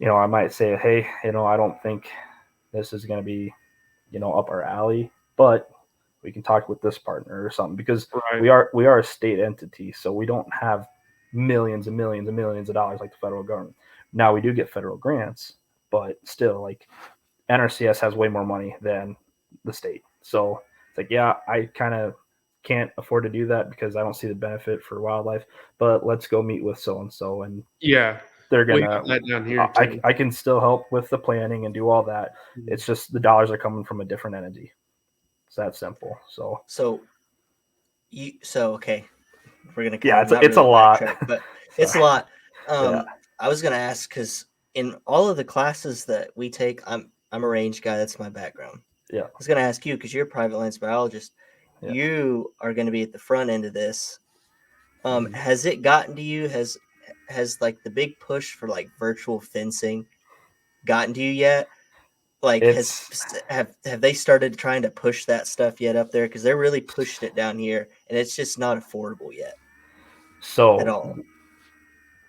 I might say, hey, I don't think this is going to be up our alley, but we can talk with this partner or something, because we are a state entity, so we don't have millions and millions and millions of dollars like the federal government. Now we do get federal grants, but still, like, NRCS has way more money than the state. So it's like, yeah, I kind of can't afford to do that because I don't see the benefit for wildlife, but let's go meet with so and so, and they're gonna down here I can still help with the planning and do all that. It's just the dollars are coming from a different entity. It's that simple. So okay, we're gonna it's a lot, but it's a lot. I was gonna ask, because in all of the classes that we take, I'm a range guy. That's my background. Yeah, I was gonna ask you, because you're a private lands biologist. Yeah. You are going to be at the front end of this. Has it gotten to you? Has like the big push for like virtual fencing gotten to you yet? Like, have they started trying to push that stuff yet up there? Because they're really pushing it down here, and it's just not affordable yet. So at all.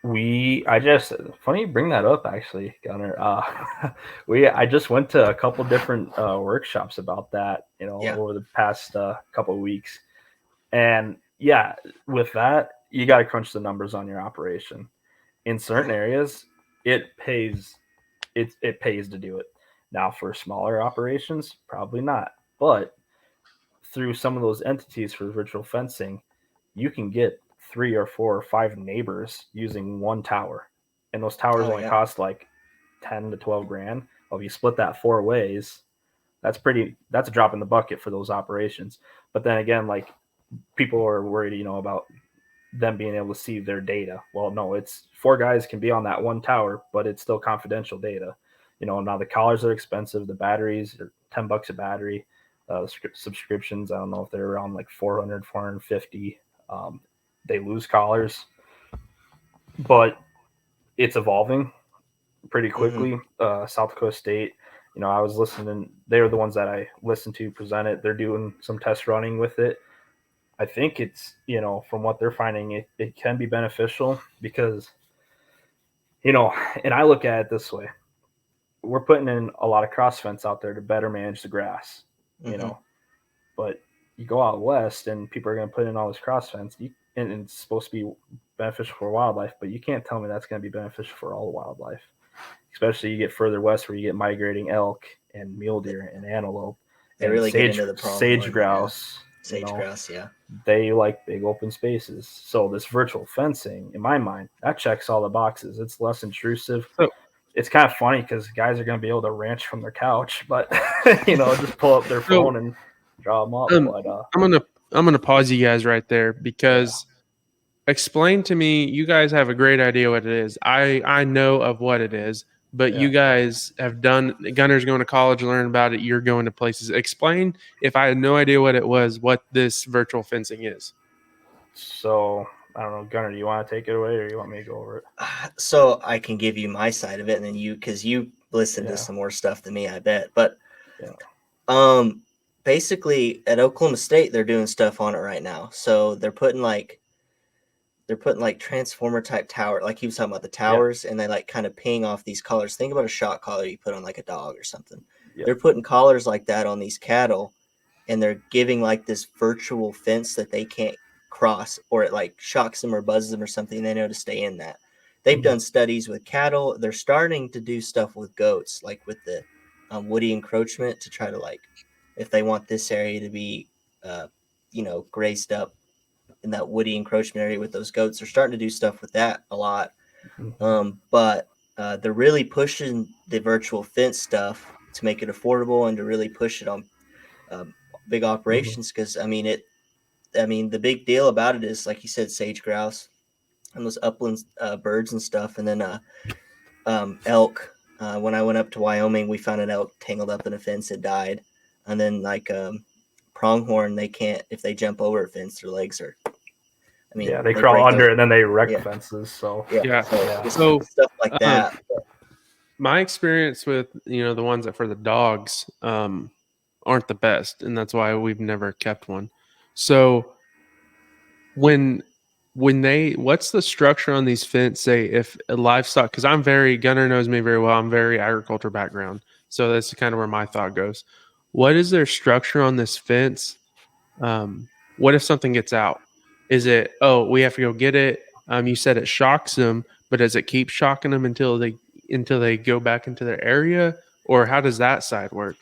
Funny you bring that up, actually, Gunnar. I just went to a couple different workshops about that, over the past couple of weeks. And yeah, with that, you got to crunch the numbers on your operation. In certain areas, it pays to do it. Now, for smaller operations, probably not. But through some of those entities for virtual fencing, you can get 3 or 4 or 5 neighbors using one tower, and those towers only cost like 10 to 12 grand. Well, if you split that 4 ways, that's a drop in the bucket for those operations. But then again, like, people are worried, about them being able to see their data. Well, no, it's 4 guys can be on that one tower, but it's still confidential data. Now the collars are expensive. The batteries are $10 a battery. Subscriptions, I don't know if they're around like 400, 450. They lose collars, but it's evolving pretty quickly. South Dakota State, I was listening. They were the ones that I listened to present it. They're doing some test running with it. I think it's, from what they're finding, it can be beneficial because, and I look at it this way. We're putting in a lot of cross fence out there to better manage the grass, but you go out west and people are going to put in all this cross fence, and it's supposed to be beneficial for wildlife, but you can't tell me that's going to be beneficial for all the wildlife, especially you get further west where you get migrating elk and mule deer and antelope. They really get into the sage grouse. Sage grouse, yeah. They like big open spaces. So this virtual fencing, in my mind, that checks all the boxes. It's less intrusive. It's kind of funny because guys are going to be able to ranch from their couch, but just pull up their phone and draw them up. But I'm gonna pause you guys right there, because explain to me. You guys have a great idea what it is. I know of what it is, but you guys have done. Gunnar's going to college, learn about it. You're going to places. Explain, if I had no idea what it was, what this virtual fencing is. So I don't know, Gunnar, do you want to take it away, or you want me to go over it? So I can give you my side of it, and then because you listened to some more stuff than me, I bet. But basically at Oklahoma State, they're doing stuff on it right now. So they're putting like transformer type tower, like he was talking about the towers, and they like kind of ping off these collars. Think about a shock collar you put on like a dog or something. They're putting collars like that on these cattle, and they're giving like this virtual fence that they can't cross, or it like shocks them or buzzes them or something, and they know to stay in that. They've done studies with cattle. They're starting to do stuff with goats, like with the woody encroachment, to try to, like, if they want this area to be grazed up in that woody encroachment area with those goats. They're starting to do stuff with that a lot. But they're really pushing the virtual fence stuff to make it affordable and to really push it on big operations, because the big deal about it is, like you said, sage grouse and those upland birds and stuff. And then elk. When I went up to Wyoming, we found an elk tangled up in a fence that died. And then like pronghorn, they can't, if they jump over a fence, their legs are, I mean, yeah, they crawl under and then they wreck yeah. fences. So Yeah. So stuff like that. My experience with the ones that for the dogs aren't the best, and that's why we've never kept one. So when what's the structure on these fence? Say if a livestock, because Gunnar knows me very well. I'm very agriculture background, so that's kind of where my thought goes. What is their structure on this fence? What if something gets out? Is it, oh, we have to go get it? You said it shocks them, but does it keep shocking them until they go back into their area, or how does that side work?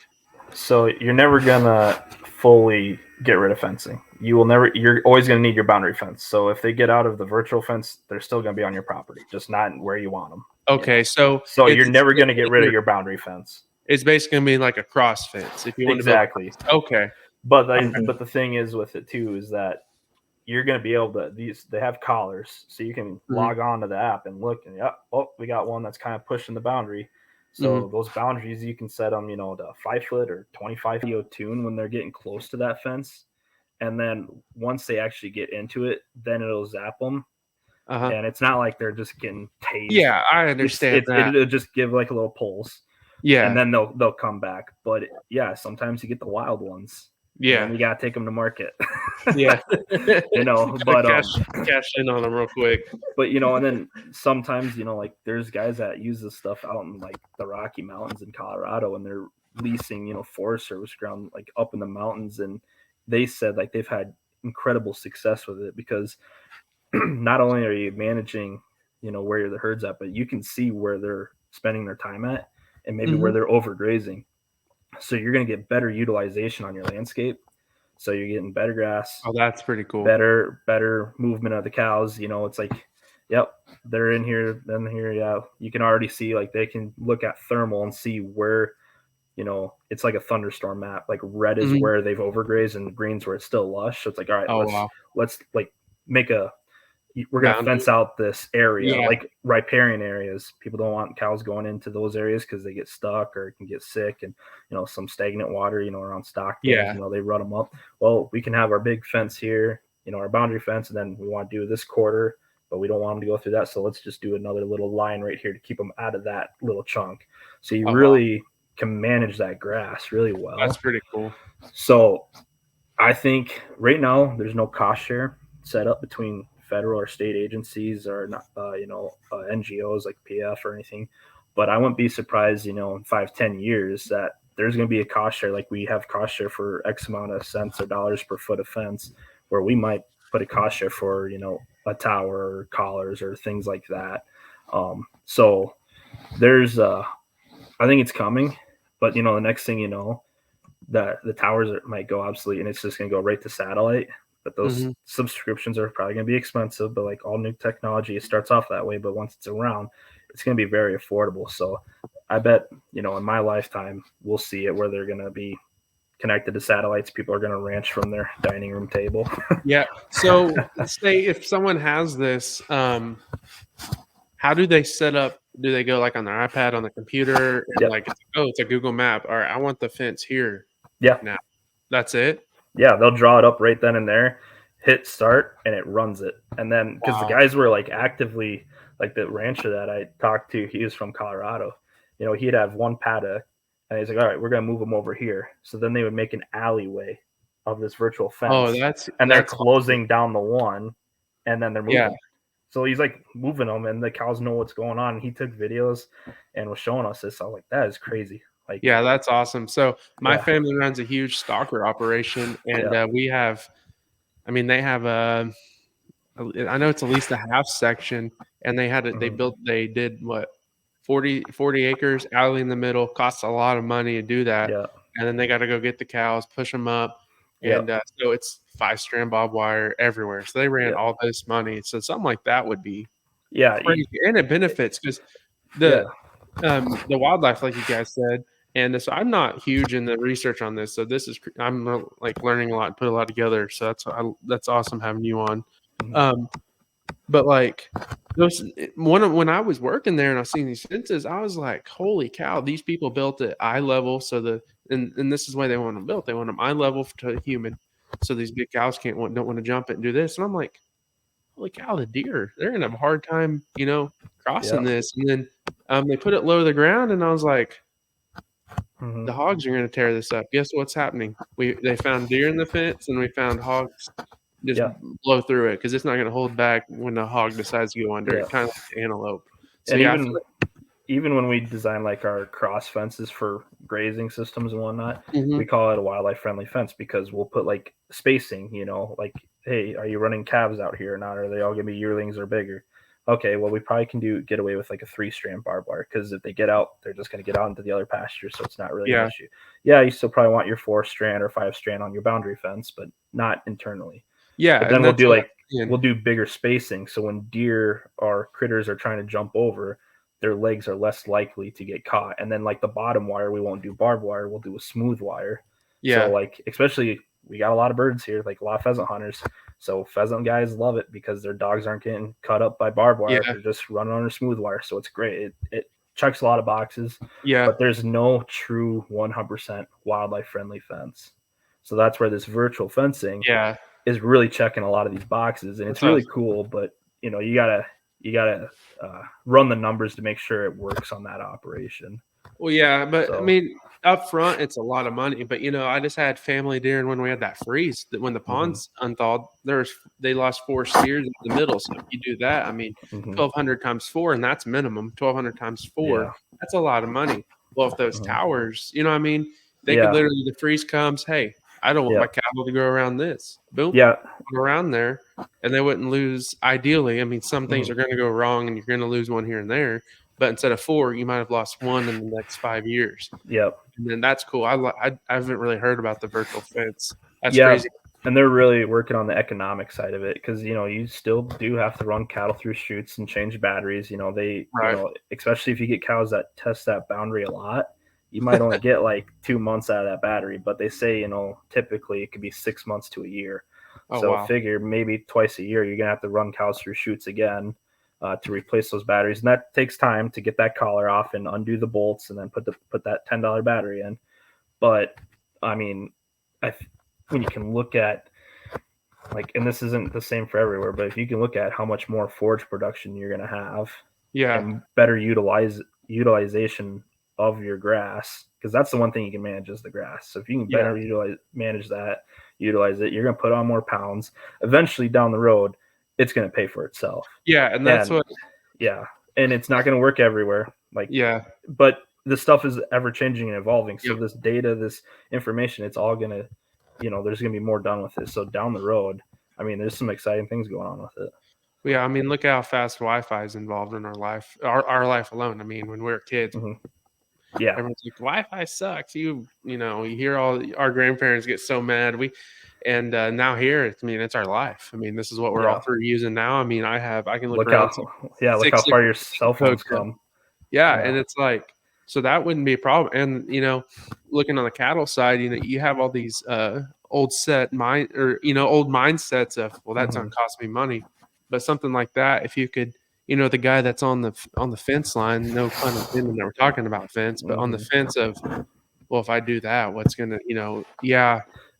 So you're never gonna fully get rid of fencing. You're always gonna need your boundary fence. So if they get out of the virtual fence, they're still gonna be on your property, just not where you want them. Okay, so you're never gonna get rid of your boundary fence. It's basically gonna be like a cross fence if you want exactly. to build. Okay, but the thing is with it too is that you're going to be able to they have collars, so you can log on to the app and look and we got one that's kind of pushing the boundary. So those boundaries you can set them, to 5 foot or 25 feet tune when they're getting close to that fence, and then once they actually get into it, then it'll zap them. And it's not like they're just getting tased. Yeah, I understand that. It'll just give like a little pulse. Yeah, and then they'll come back. But yeah, sometimes you get the wild ones. Yeah, and you gotta take them to market. Yeah, but cash in on them real quick. But and then sometimes like there's guys that use this stuff out in like the Rocky Mountains in Colorado, and they're leasing Forest Service ground like up in the mountains, and they said like they've had incredible success with it because not only are you managing where the herd's at, but you can see where they're spending their time at and maybe where they're overgrazing. So you're going to get better utilization on your landscape. So you're getting better grass. Oh, that's pretty cool. Better movement of the cows. It's like, yep, they're in here, then here. Yeah, you can already see like they can look at thermal and see where, it's like a thunderstorm map. Like red is where they've overgrazed and green's where it's still lush. So it's like, all right, let's like make we're going to fence out this area, like riparian areas. People don't want cows going into those areas because they get stuck or can get sick, and some stagnant water around stock pens, they run them up. Well, we can have our big fence here, our boundary fence, and then we want to do this quarter, but we don't want them to go through that, so let's just do another little line right here to keep them out of that little chunk. So you really can manage that grass really well. That's pretty cool. So I think right now there's no cost share set up between federal or state agencies or not, NGOs like PF or anything. But I wouldn't be surprised, in 5-10 years that there's going to be a cost share. Like we have cost share for X amount of cents or dollars per foot of fence, where we might put a cost share for, a tower or collars or things like that. So there's, I think it's coming, but the next thing that the towers might go obsolete and it's just going to go right to satellite. But those subscriptions are probably going to be expensive, but like all new technology, it starts off that way. But once it's around, it's going to be very affordable. So I bet, in my lifetime, we'll see it where they're going to be connected to satellites. People are going to ranch from their dining room table. Yeah. So say if someone has this, how do they set up? Do they go like on their iPad, on the computer? And like, it's a Google map. All right, I want the fence here. Yeah. Now, that's it. Yeah, they'll draw it up right then and there, hit start, and it runs it. And then because the guys were like actively, like the rancher that I talked to, he was from Colorado. He'd have one paddock, and he's like, all right, we're gonna move them over here. So then they would make an alleyway of this virtual fence. Oh, they're closing down the one, and then they're moving. Yeah. So he's like moving them, and the cows know what's going on. He took videos and was showing us this. I was like, that is crazy. Like, yeah, that's awesome. So my family runs a huge stalker operation, and we have, they have I know it's at least a half section, and they had it. They did what, 40 acres, alley in the middle. Costs a lot of money to do that, and then they got to go get the cows, push them up, and so it's 5-strand barbed wire everywhere. So they ran all this money. So something like that would be crazy, and it benefits because the wildlife, like you guys said. And so I'm not huge in the research on this. So I'm like learning a lot, put a lot together. So that's awesome having you on. But like when I was working there and I was seeing these fences, I was like, holy cow, these people built at eye level. So and this is why they want them built. They want them eye level to human. So these big cows don't want to jump it and do this. And I'm like, holy cow, the deer, they're gonna have a hard time, crossing this. And then they put it low to the ground, and I was like, the hogs are gonna tear this up. Guess what's happening? They found deer in the fence, and we found hogs just blow through it because it's not gonna hold back when the hog decides to go under it, kind of like antelope. So and even when we design like our cross fences for grazing systems and whatnot, we call it a wildlife friendly fence because we'll put like spacing, like, hey, are you running calves out here or not? Are they all gonna be yearlings or bigger? Okay, well, we probably can get away with like a 3-strand barbed wire because if they get out, they're just going to get out into the other pasture, so it's not really an issue. Yeah, you still probably want your 4-strand or 5-strand on your boundary fence, but not internally. Yeah, but then we'll do bigger spacing, so when deer or critters are trying to jump over, their legs are less likely to get caught. And then like the bottom wire, we won't do barbed wire, we'll do a smooth wire. Yeah. So like, especially we got a lot of birds here, like a lot of pheasant hunters. So pheasant guys love it because their dogs aren't getting cut up by barbed wire. Yeah. They're just running under smooth wire. So it's great. It checks a lot of boxes. Yeah. But there's no true 100% wildlife friendly fence. So that's where this virtual fencing is really checking a lot of these boxes. And it's really cool, but you gotta run the numbers to make sure it works on that operation. Well, yeah, but I mean, up front, it's a lot of money. But I just had family deer, and when we had that freeze, that when the ponds unthawed, they lost 4 steers in the middle. So if you do that, I mean, 1,200 times 4, and that's minimum. 1,200 times 4, that's a lot of money. Well, if those towers, they could literally, the freeze comes, hey, I don't want my cattle to go around this. Boom. Yeah. Around there, and they wouldn't lose. Ideally, I mean, some things are going to go wrong, and you're going to lose one here and there. But instead of 4, you might have lost 1 in the next 5 years. Yep. And then that's cool. I haven't really heard about the virtual fence. That's crazy. And they're really working on the economic side of it because you still do have to run cattle through chutes and change batteries. Especially if you get cows that test that boundary a lot. You might only get like 2 months out of that battery, but they say, typically it could be 6 months to a year. Figure maybe twice a year, you're going to have to run cows through chutes again to replace those batteries. And that takes time to get that collar off and undo the bolts and then put that $10 battery in. But I mean, when you can look at and this isn't the same for everywhere, but if you can look at how much more forage production you're going to have and better utilization of your grass, because that's the one thing you can manage is the grass. So if you can better utilize it, you're going to put on more pounds. Eventually down the road, it's going to pay for itself. Yeah, and that's and it's not going to work everywhere. But the stuff is ever changing and evolving. So this data, this information, it's all going to, there's going to be more done with it. So down the road, I mean, there's some exciting things going on with it. Yeah, I mean, look how fast Wi-Fi is involved in our life, our life alone. I mean, when we were kids. Yeah, everyone's like, Wi-Fi sucks. You hear all our grandparents get so mad. And now here, I mean, it's our life. I mean, this is what we're all through using now. I mean, I can look around. Look how far your cell phones come. Yeah, and it's like, so that wouldn't be a problem. And looking on the cattle side, you have all these old mindsets of, well, that's going to cost me money, but something like that, if you could. The guy that's on the fence line, no pun intended that we're talking about fence, but on the fence of, well, if I do that, what's going to,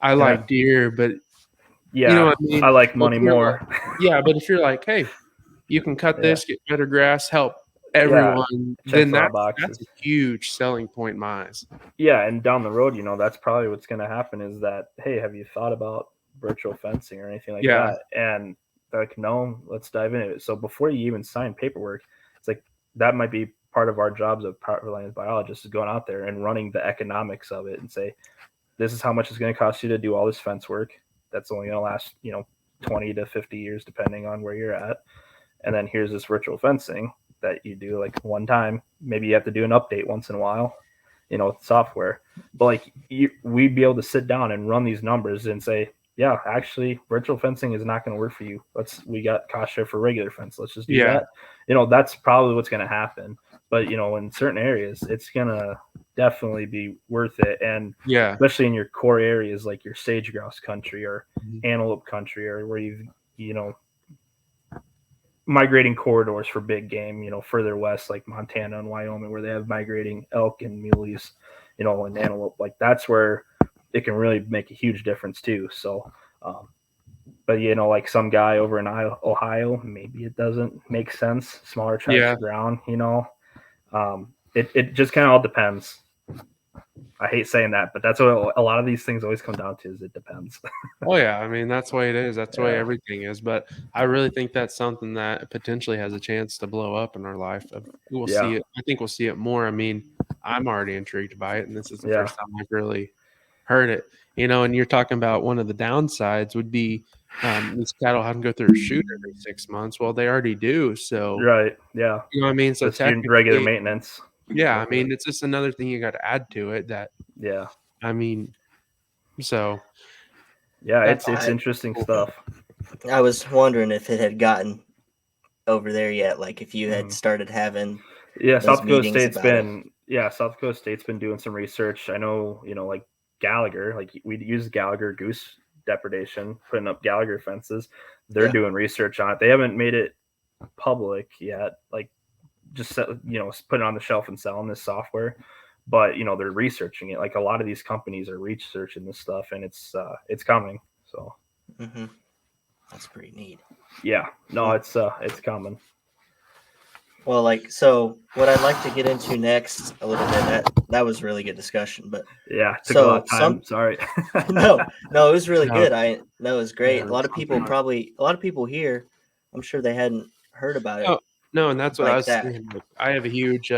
I like deer, but what I mean? I like money more. But if you're like, hey, you can cut this, get better grass, help everyone, then that's a huge selling point in my eyes. Yeah, and down the road, that's probably what's going to happen is that, hey, have you thought about virtual fencing or anything like that? And like, no, let's dive into it. So before you even sign paperwork, it's like that might be part of our jobs of Powerland biologists is going out there and running the economics of it and say, this is how much it's going to cost you to do all this fence work. That's only going to last, 20 to 50 years, depending on where you're at. And then here's this virtual fencing that you do like one time. Maybe you have to do an update once in a while, with software. But we'd be able to sit down and run these numbers and say, yeah, actually, virtual fencing is not going to work for you. We got cost share for regular fence. Let's just do that. That's probably what's going to happen. But, in certain areas, it's going to definitely be worth it. And especially in your core areas like your sage grouse country or antelope country or where you've, migrating corridors for big game, further west like Montana and Wyoming where they have migrating elk and muleys, and antelope. Like that's where it can really make a huge difference too. So but like some guy over in Ohio, maybe it doesn't make sense. Smaller tracts of ground, it just kind of all depends. I hate saying that, but that's what a lot of these things always come down to, is it depends. Oh yeah, I mean that's the way it is. That's the way everything is. But I really think that's something that potentially has a chance to blow up in our life. We'll see it. I think we'll see it more. I mean, I'm already intrigued by it, and this is the first time I've really heard it. And you're talking about one of the downsides would be these cattle have to go through a shoot every 6 months. Well, they already do. So right, yeah. You know what I mean? So just technically, regular maintenance. Yeah, I mean it's just another thing you got to add to it. That I mean, so. Yeah, it's interesting stuff. I was wondering if it had gotten over there yet, like if you had started having South Dakota State's been South Dakota State's been doing some research. I know, like Gallagher, like we use Gallagher goose depredation, putting up Gallagher fences. They're doing research on it. They haven't made it public yet, like just put it on the shelf and selling this software. But they're researching it. Like a lot of these companies are researching this stuff, and it's coming. So that's pretty neat. Yeah, no, it's coming. Well, so what I'd like to get into next a little bit, that was really good discussion, but it took a lot of time. Sorry. no, it was really good. It was great. A lot of people here, I'm sure they hadn't heard about it. No, and that's what I was saying. Like, I have a huge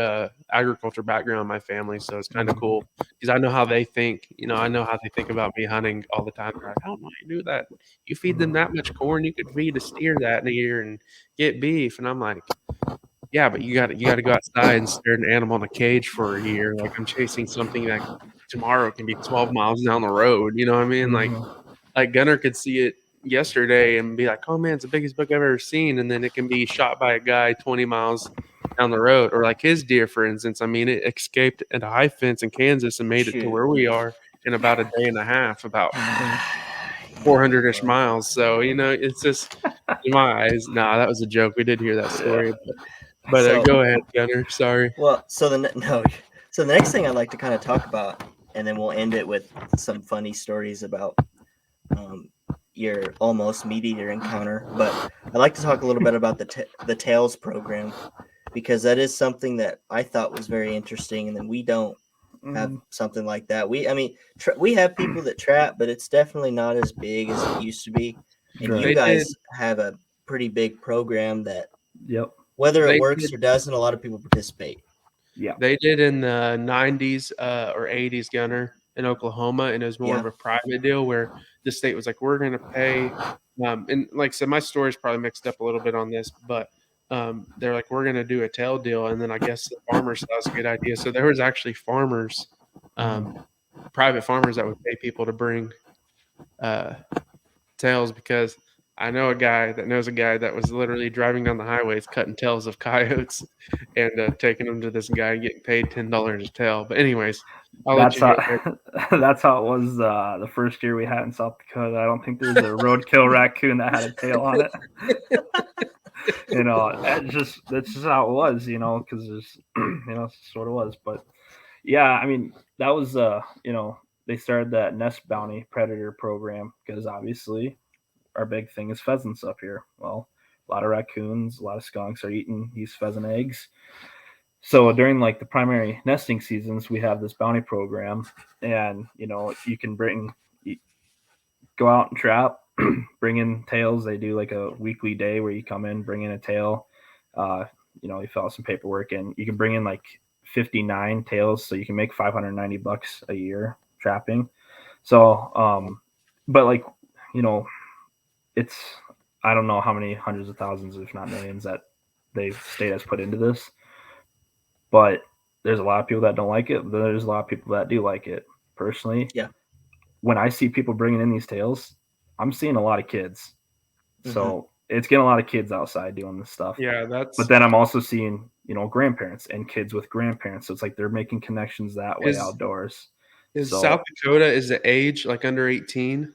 agriculture background in my family, so it's kind of cool because I know how they think. I know how they think about me hunting all the time. They're like, "How do you do that? You feed them that much corn, you could feed a steer that in a year and get beef." And I'm like, "Yeah, but you got to go outside and stare at an animal in a cage for a year. Like I'm chasing something that tomorrow can be 12 miles down the road. You know what I mean? Like Gunner could see it yesterday and be like, "Oh man, it's the biggest buck I've ever seen," and then it can be shot by a guy 20 miles down the road. Or like his deer, for instance. I mean, it escaped at a high fence in Kansas and made it to where we are in about a day and a half, about 400-ish miles. So it's just in my eyes. Nah, that was a joke. We did hear that story, but go ahead, Gunner. Sorry. Well, so the next thing I'd like to kind of talk about, and then we'll end it with some funny stories about your almost meat eater encounter. But I'd like to talk a little bit about the Tails program, because that is something that I thought was very interesting, and then we don't have something like that. We have people that trap, but it's definitely not as big as it used to be. And you guys have a pretty big program that whether it works or doesn't, a lot of people participate. Yeah, they did in the 90s or 80s, Gunner, in Oklahoma, and it was more of a private deal where the state was like, "We're going to pay," and like I said, my story's probably mixed up a little bit on this, but they're like, "We're going to do a tail deal," and then I guess the farmers thought it was a good idea. So there was actually farmers, private farmers that would pay people to bring tails, because I know a guy that knows a guy that was literally driving down the highways cutting tails of coyotes and taking them to this guy and getting paid $10 a tail. But anyways, that's how it was the first year we had in South Dakota. I don't think there's a roadkill raccoon that had a tail on it. That's just how it was, because there's, it's sort of was. But yeah, I mean, that was, they started that nest bounty predator program because obviously our big thing is pheasants up here. Well, a lot of raccoons, a lot of skunks are eating these pheasant eggs. So during like the primary nesting seasons, we have this bounty program, and you can go out and trap, bring in tails. They do like a weekly day where you come in, bring in a tail. You fill out some paperwork, and you can bring in like 59 tails, so you can make $590 a year trapping. So, but like it's, I don't know how many hundreds of thousands, if not millions, that the state has put into this. But there's a lot of people that don't like it. There's a lot of people that do like it. Personally, when I see people bringing in these tails, I'm seeing a lot of kids. So it's getting a lot of kids outside doing this stuff. Yeah, But then I'm also seeing, grandparents and kids with grandparents. So it's like they're making connections that way outdoors. South Dakota, is the age like under 18?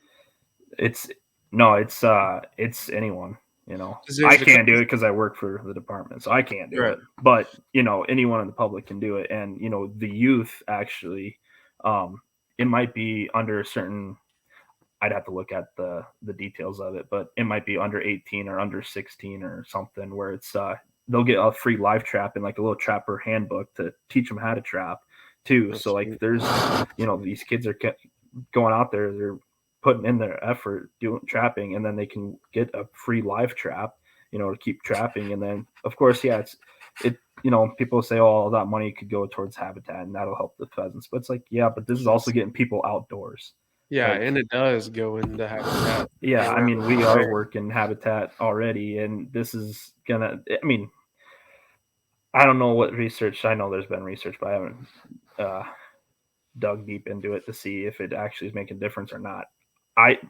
It's anyone. I can't do it because I work for the department, so I can't do it. But anyone in the public can do it, and the youth actually, it might be under a certain. I'd have to look at the details of it, but it might be under 18 or under 16 or something where it's they'll get a free live trap and like a little trapper handbook to teach them how to trap too. That's so like sweet. there's these kids are going out there, they're putting in their effort doing trapping, and then they can get a free live trap, to keep trapping. And then of course, people say, oh, all that money could go towards habitat and that'll help the pheasants, but it's like, yeah, but this is also getting people outdoors. Yeah, like, and it does go into habitat. Yeah, I mean, we are working habitat already, and this is gonna. I mean, I don't know what research. I know there's been research, but I haven't dug deep into it to see if it actually is making a difference or not. I'm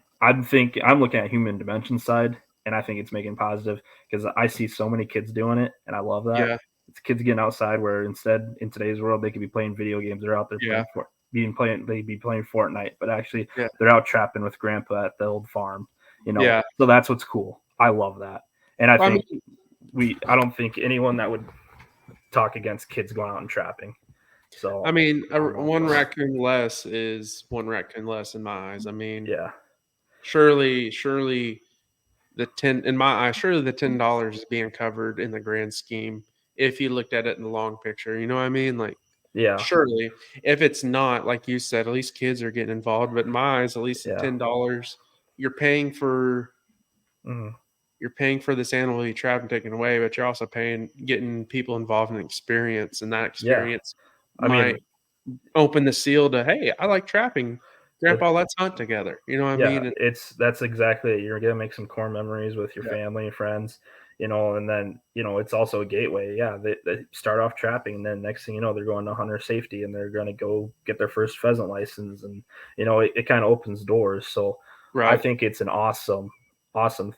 looking at human dimension side, and I think it's making positive because I see so many kids doing it, and I love that. Yeah. It's kids getting outside where instead in today's world they could be playing video games. They're out there they'd be playing Fortnite, but actually they're out trapping with grandpa at the old farm, so that's what's cool. I love that. And I don't think anyone that would talk against kids going out and trapping. So I mean, one raccoon less is one raccoon less in my eyes. I mean, surely the $10 is being covered in the grand scheme if you looked at it in the long picture. You know what I mean? Like, surely if it's not, like you said, at least kids are getting involved. But in my eyes, at least $10, you're paying for this animal you trap and taken away, but you're also getting people involved in experience, and that experience might open the seal to, hey, I like trapping. Grandpa, let's hunt together. You know what I mean? That's exactly it. You're gonna make some core memories with your family and friends, and then it's also a gateway. Yeah, they start off trapping, and then next thing you know, they're going to hunter safety, and they're gonna go get their first pheasant license, and it kind of opens doors. So I think it's an awesome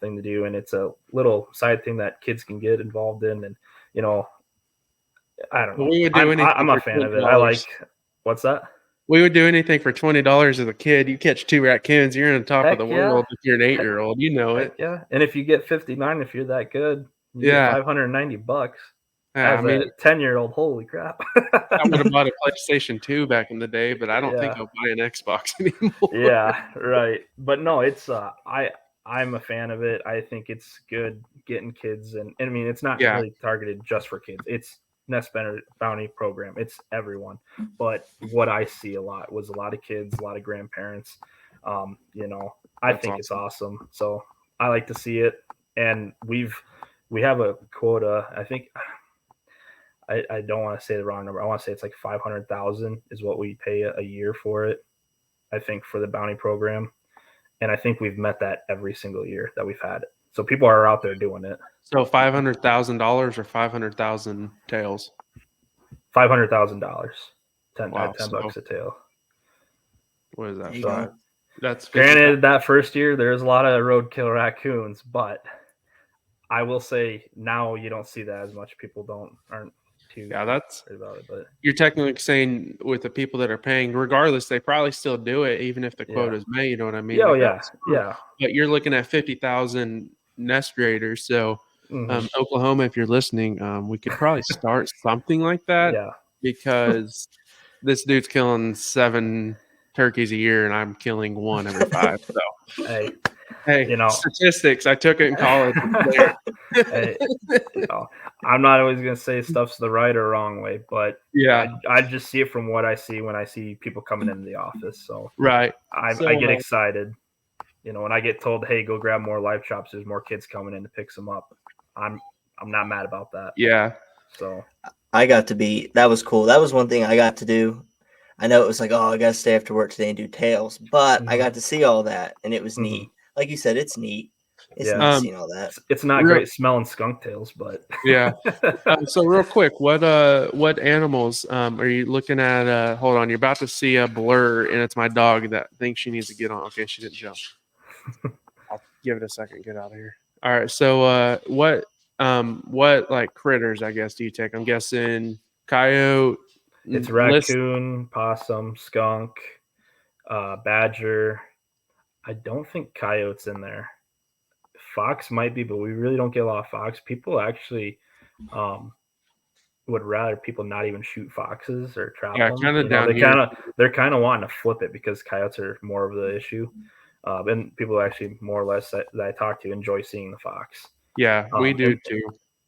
thing to do, and it's a little side thing that kids can get involved in, and I don't know. I'm a fan of it. I like. What's that? We would do anything for $20 as a kid. You catch 2 raccoons, you're on the top of the world if you're an 8-year-old. You know it. Yeah, and if you get 59, if you're that good, you get $590. Yeah, as a 10-year-old, holy crap! I would have bought a PlayStation 2 back in the day, but I don't think I'll buy an Xbox anymore. Yeah, right. But no, it's I'm a fan of it. I think it's good getting kids, and I mean, it's not really targeted just for kids. It's Nest Bounty program. It's everyone. But what I see a lot was a lot of kids, a lot of grandparents. I think it's awesome. So I like to see it. And we have a quota. I think I don't want to say the wrong number. I want to say it's like 500,000 is what we pay a year for it. I think for the bounty program. And I think we've met that every single year that we've had it. So people are out there doing it. So $500,000 or 500,000 tails? $500,000. $10 a tail. What is that? So that's granted, that first year there's a lot of roadkill raccoons, but I will say now you don't see that as much. People aren't too that's about it. But you're technically saying with the people that are paying, regardless, they probably still do it even if the quota is made. You know what I mean? Yeah. But you're looking at 50,000 nest graders. So Oklahoma, if you're listening, we could probably start something like that. Yeah. Because this dude's killing 7 turkeys a year, and I'm killing 1 every 5. So hey, statistics. I took it in college. I'm not always gonna say stuff's the right or wrong way, but I just see it from what I see when I see people coming into the office. So I get excited. When I get told, hey, go grab more live chops, there's more kids coming in to pick some up. I'm not mad about that. Yeah. So that was cool. That was one thing I got to do. I know it was like, oh, I got to stay after work today and do tails, but I got to see all that, and it was neat. Like you said, it's neat. It's neat seeing all that. It's not great smelling skunk tails, but so real quick, what animals are you looking at? Hold on, you're about to see a blur, and it's my dog that thinks she needs to get on. Okay, she didn't jump. I'll give it a second. Get out of here. All right. So what like critters, I guess, do you take? I'm guessing coyote. It's raccoon, possum, skunk, badger. I don't think coyote's in there. Fox might be, but we really don't get a lot of fox. People actually would rather people not even shoot foxes or trap them. Kind of down here. They're kind of wanting to flip it because coyotes are more of the issue. And people actually more or less that I talk to enjoy seeing the fox. Yeah, we do too.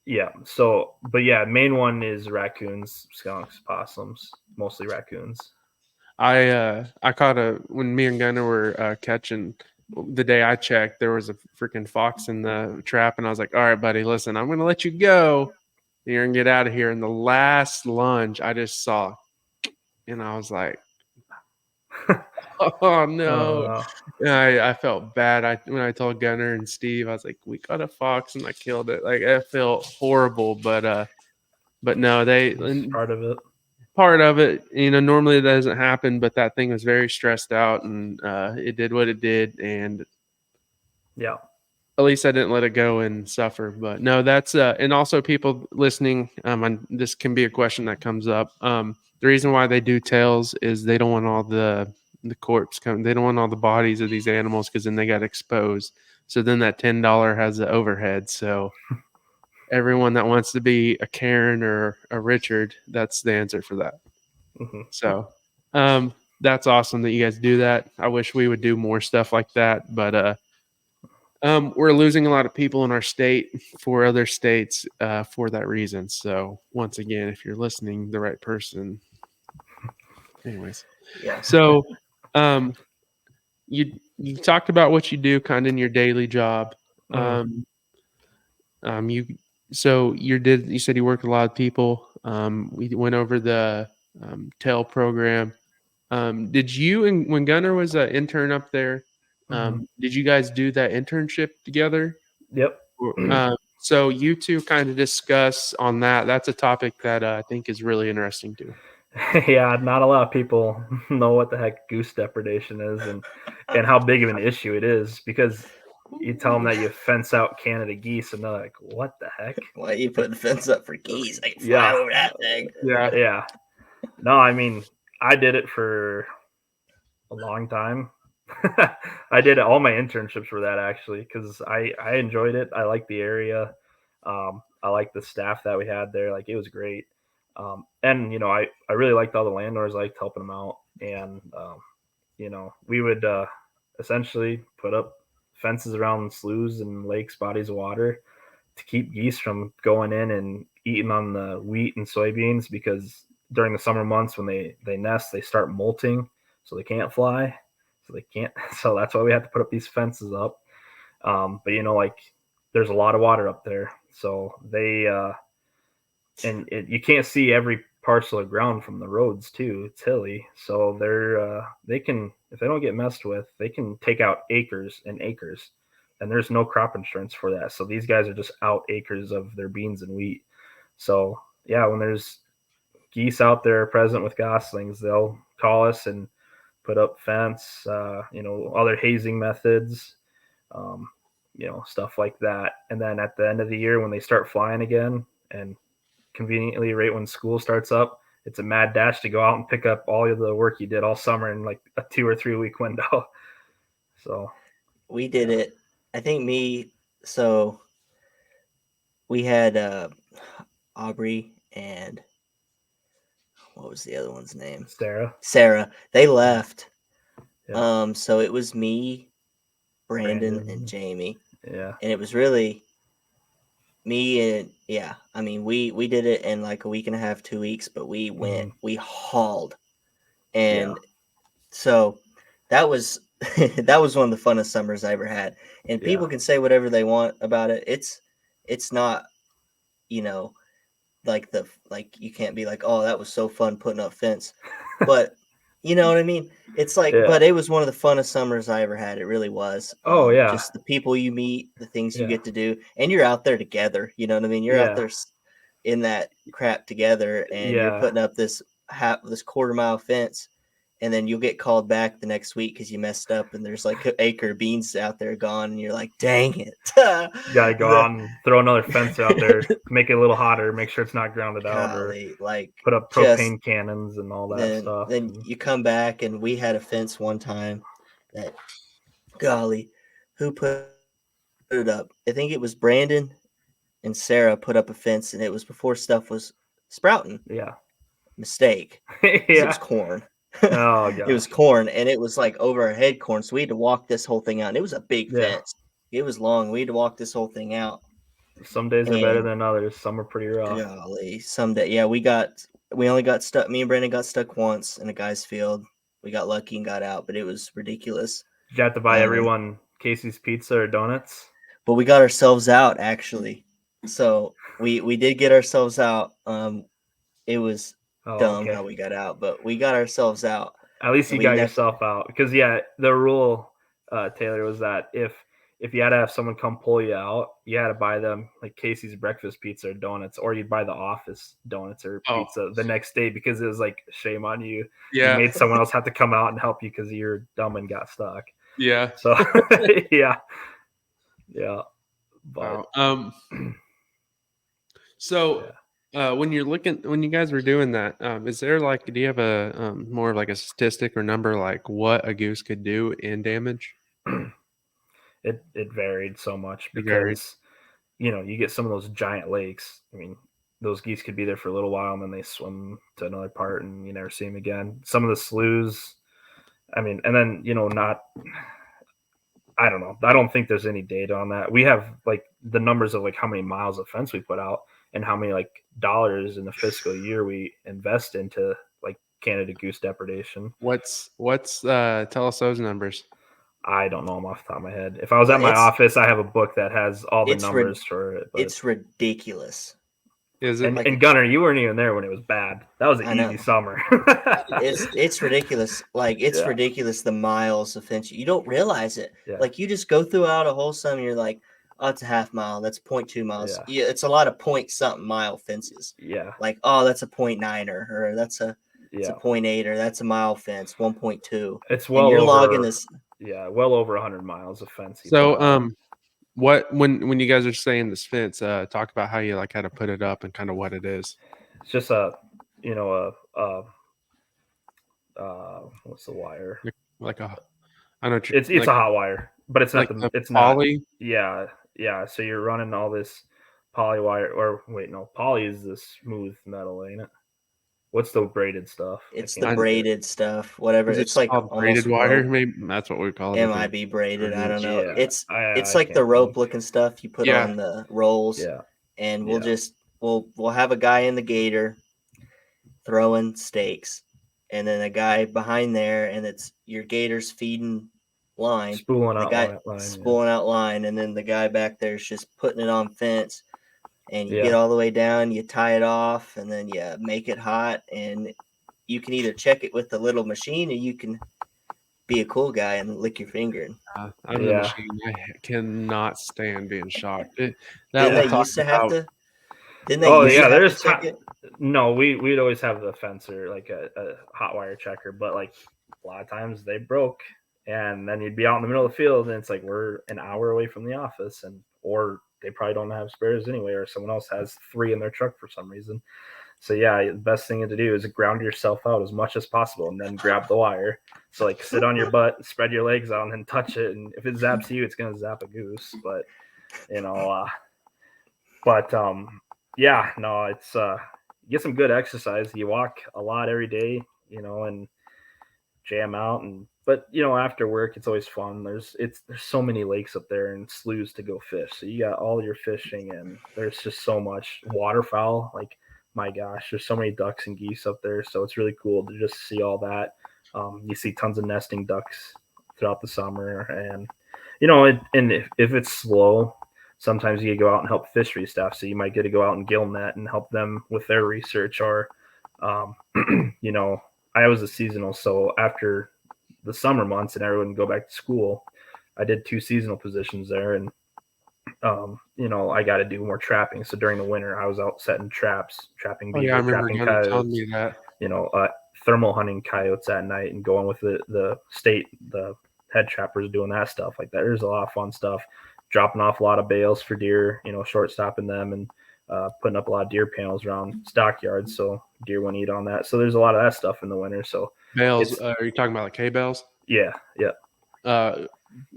Yeah. So, but yeah, main one is raccoons, skunks, possums, mostly raccoons. I caught when me and Gunner were catching. The day I checked, there was a freaking fox in the trap, and I was like, "All right, buddy, listen, I'm going to let you go. You're going to get out of here." And the last lunge, I just saw, and I was like, "Oh no!" I felt bad. When I told Gunner and Steve, I was like, "We got a fox, and I killed it." Like I felt horrible, but no, It's part of it. Part of it, normally it doesn't happen, but that thing was very stressed out, and it did what it did, and yeah, at least I didn't let it go and suffer. But no, that's and also people listening, and this can be a question that comes up. The reason why they do tails is they don't want all the corpse come. They don't want all the bodies of these animals because then they got exposed. So then that $10 has the overhead. So everyone that wants to be a Karen or a Richard, that's the answer for that. Mm-hmm. So that's awesome that you guys do that. I wish we would do more stuff like that, but we're losing a lot of people in our state for other states for that reason. So once again, if you're listening, the right person. Anyways, Yeah. so you talked about what you do kind of in your daily job. You you said you work with a lot of people. We went over the tail program. Did you and when Gunner was an intern up there, did you guys do that internship together? Yep. So you two kind of discuss on that. That's a topic that I think is really interesting too. Yeah, not a lot of people know what the heck goose depredation is and how big of an issue it is, because you tell them that you fence out Canada geese and they're like, what the heck? Why are you putting a fence up for geese? I can fly over that thing. Yeah. No, I mean, I did it for a long time. I did all my internships for that actually because I enjoyed it. I liked the area. I liked the staff that we had there. Like, it was great. And I really liked all the landowners. I liked helping them out. And we would essentially put up fences around sloughs and lakes, bodies of water, to keep geese from going in and eating on the wheat and soybeans, because during the summer months when they nest, they start molting, so they can't fly. So that's why we have to put up these fences up. But like, there's a lot of water up there, so you can't see every parcel of ground from the roads too. It's hilly, so they can, if they don't get messed with, they can take out acres and acres, and there's no crop insurance for that. So these guys are just out acres of their beans and wheat. So yeah, when there's geese out there present with goslings, they'll call us and put up fence, other hazing methods, stuff like that. And then at the end of the year, when they start flying again, and conveniently right when school starts up, it's a mad dash to go out and pick up all of the work you did all summer in like a 2 or 3 week window. So we did it. I think so we had Aubrey and what was the other one's name? Sarah. They left. Yeah. So it was me, Brandon, and Jamie. Yeah. And it was really me and I mean, we did it in like a week and a half, 2 weeks, but we went, we hauled. And so that was that was one of the funnest summers I ever had. And people can say whatever they want about it. It's not, like you can't be like, oh, that was so fun putting up fence. But you know what I mean? It's like, but it was one of the funnest summers I ever had. It really was. Oh yeah. Just the people you meet, the things you get to do, and you're out there together. You know what I mean? You're out there in that crap together, and you're putting up this quarter-mile fence, and then you'll get called back the next week because you messed up, and there's like an acre of beans out there gone, and you're like, dang it. You gotta go on and throw another fence out there, make it a little hotter, make sure it's not grounded out, or like put up propane cannons and all that stuff. Then you come back, and we had a fence one time that, golly, who put it up? I think it was Brandon and Sarah put up a fence, and it was before stuff was sprouting. Yeah. Mistake. It was corn. Oh It was gosh. corn, and it was like over our head corn. So we had to walk this whole thing out. And it was a big Yeah. fence. It was long. We had to walk this whole thing out. Some days are better And than others. Some are pretty rough. golly, someday, yeah, we only got stuck. Me and Brandon got stuck once in a guy's field. We got lucky and got out, but it was ridiculous. Did you have to buy everyone Casey's pizza or donuts? But we got ourselves out actually. So we did get ourselves out. It was dumb how we got out, but we got ourselves out. At least you got yourself out, because the rule, Taylor, was that if you had to have someone come pull you out, you had to buy them like Casey's breakfast pizza or donuts, or you'd buy the office donuts or pizza the next day, because it was like, shame on you. Yeah. You made someone else have to come out and help you because you're dumb and got stuck. Yeah. So yeah. But so when you guys were doing that, is there like, do you have a more of like a statistic or number, like what a goose could do in damage? It varied so much, because you get some of those giant lakes. I mean, those geese could be there for a little while and then they swim to another part and you never see them again. Some of the sloughs, I mean, and then I don't know. I don't think there's any data on that. We have like the numbers of like how many miles of fence we put out and how many like dollars in the fiscal year we invest into like Canada goose depredation. What's tell us those numbers. I don't know them off the top of my head. If I was at my office, I have a book that has all the numbers for it. But it's ridiculous. Is it? And Gunner, you weren't even there when it was bad. That was an easy summer. It's ridiculous. Like ridiculous the miles of fence. You don't realize it. Yeah. Like you just go throughout a whole summer. You're like, oh, it's a half mile. That's 0.2 miles. Yeah, it's a lot of point something mile fences. Yeah. Like, oh, that's a 0.9er, or that's a 0.8, or that's a mile fence, 1.2. It's well over, logging this. Yeah, well over 100 miles of fence. So what when you guys are saying this fence, talk about how you like how to put it up and kind of what it is. It's just what's the wire? Like a, I don't know. It's a hot wire, but it's not like it's poly. Not. Yeah. So you're running all this poly wire, or wait, no, poly is the smooth metal, ain't it? What's the braided stuff? It's the braided stuff, whatever. It's like braided wire. Maybe that's what we call it. MIB braided. I don't know. Yeah, it's like the rope looking stuff you put on the rolls. Yeah. And we'll have a guy in the gator throwing stakes, and then a guy behind there, and it's your gator's feeding line, spooling out line, and then the guy back there is just putting it on fence. And you get all the way down, you tie it off, and then you make it hot. And you can either check it with the little machine, or you can be a cool guy and lick your finger. I'm the machine. I cannot stand being shocked. Didn't they used to have to check it? No, we'd always have the fencer, like a hot wire checker, but like a lot of times they broke, and then you'd be out in the middle of the field, and it's like we're an hour away from the office, or they probably don't have spares anyway, or someone else has 3 in their truck for some reason. So the best thing to do is ground yourself out as much as possible and then grab the wire. So like sit on your butt, spread your legs out, and then touch it. And if it zaps you, it's gonna zap a goose. But it's you get some good exercise. You walk a lot every day, and jam out. But after work, it's always fun. There's so many lakes up there and sloughs to go fish. So you got all your fishing, and there's just so much waterfowl. Like, my gosh, there's so many ducks and geese up there. So it's really cool to just see all that. You see tons of nesting ducks throughout the summer, and if it's slow, sometimes you go out and help fishery staff. So you might get to go out and gill net and help them with their research, or I was a seasonal, so after the summer months and everyone would go back to school, I did 2 seasonal positions there, and I got to do more trapping. So during the winter, I was out setting traps, trapping beaver, I remember trapping coyotes. Telling me that. Thermal hunting coyotes at night and going with the head trappers doing that stuff like that. There's a lot of fun stuff. Dropping off a lot of bales for deer, short stopping them, and putting up a lot of deer panels around stockyards so deer won't eat on that. So there's a lot of that stuff in the winter. So bales, are you talking about like hay bales? Yeah.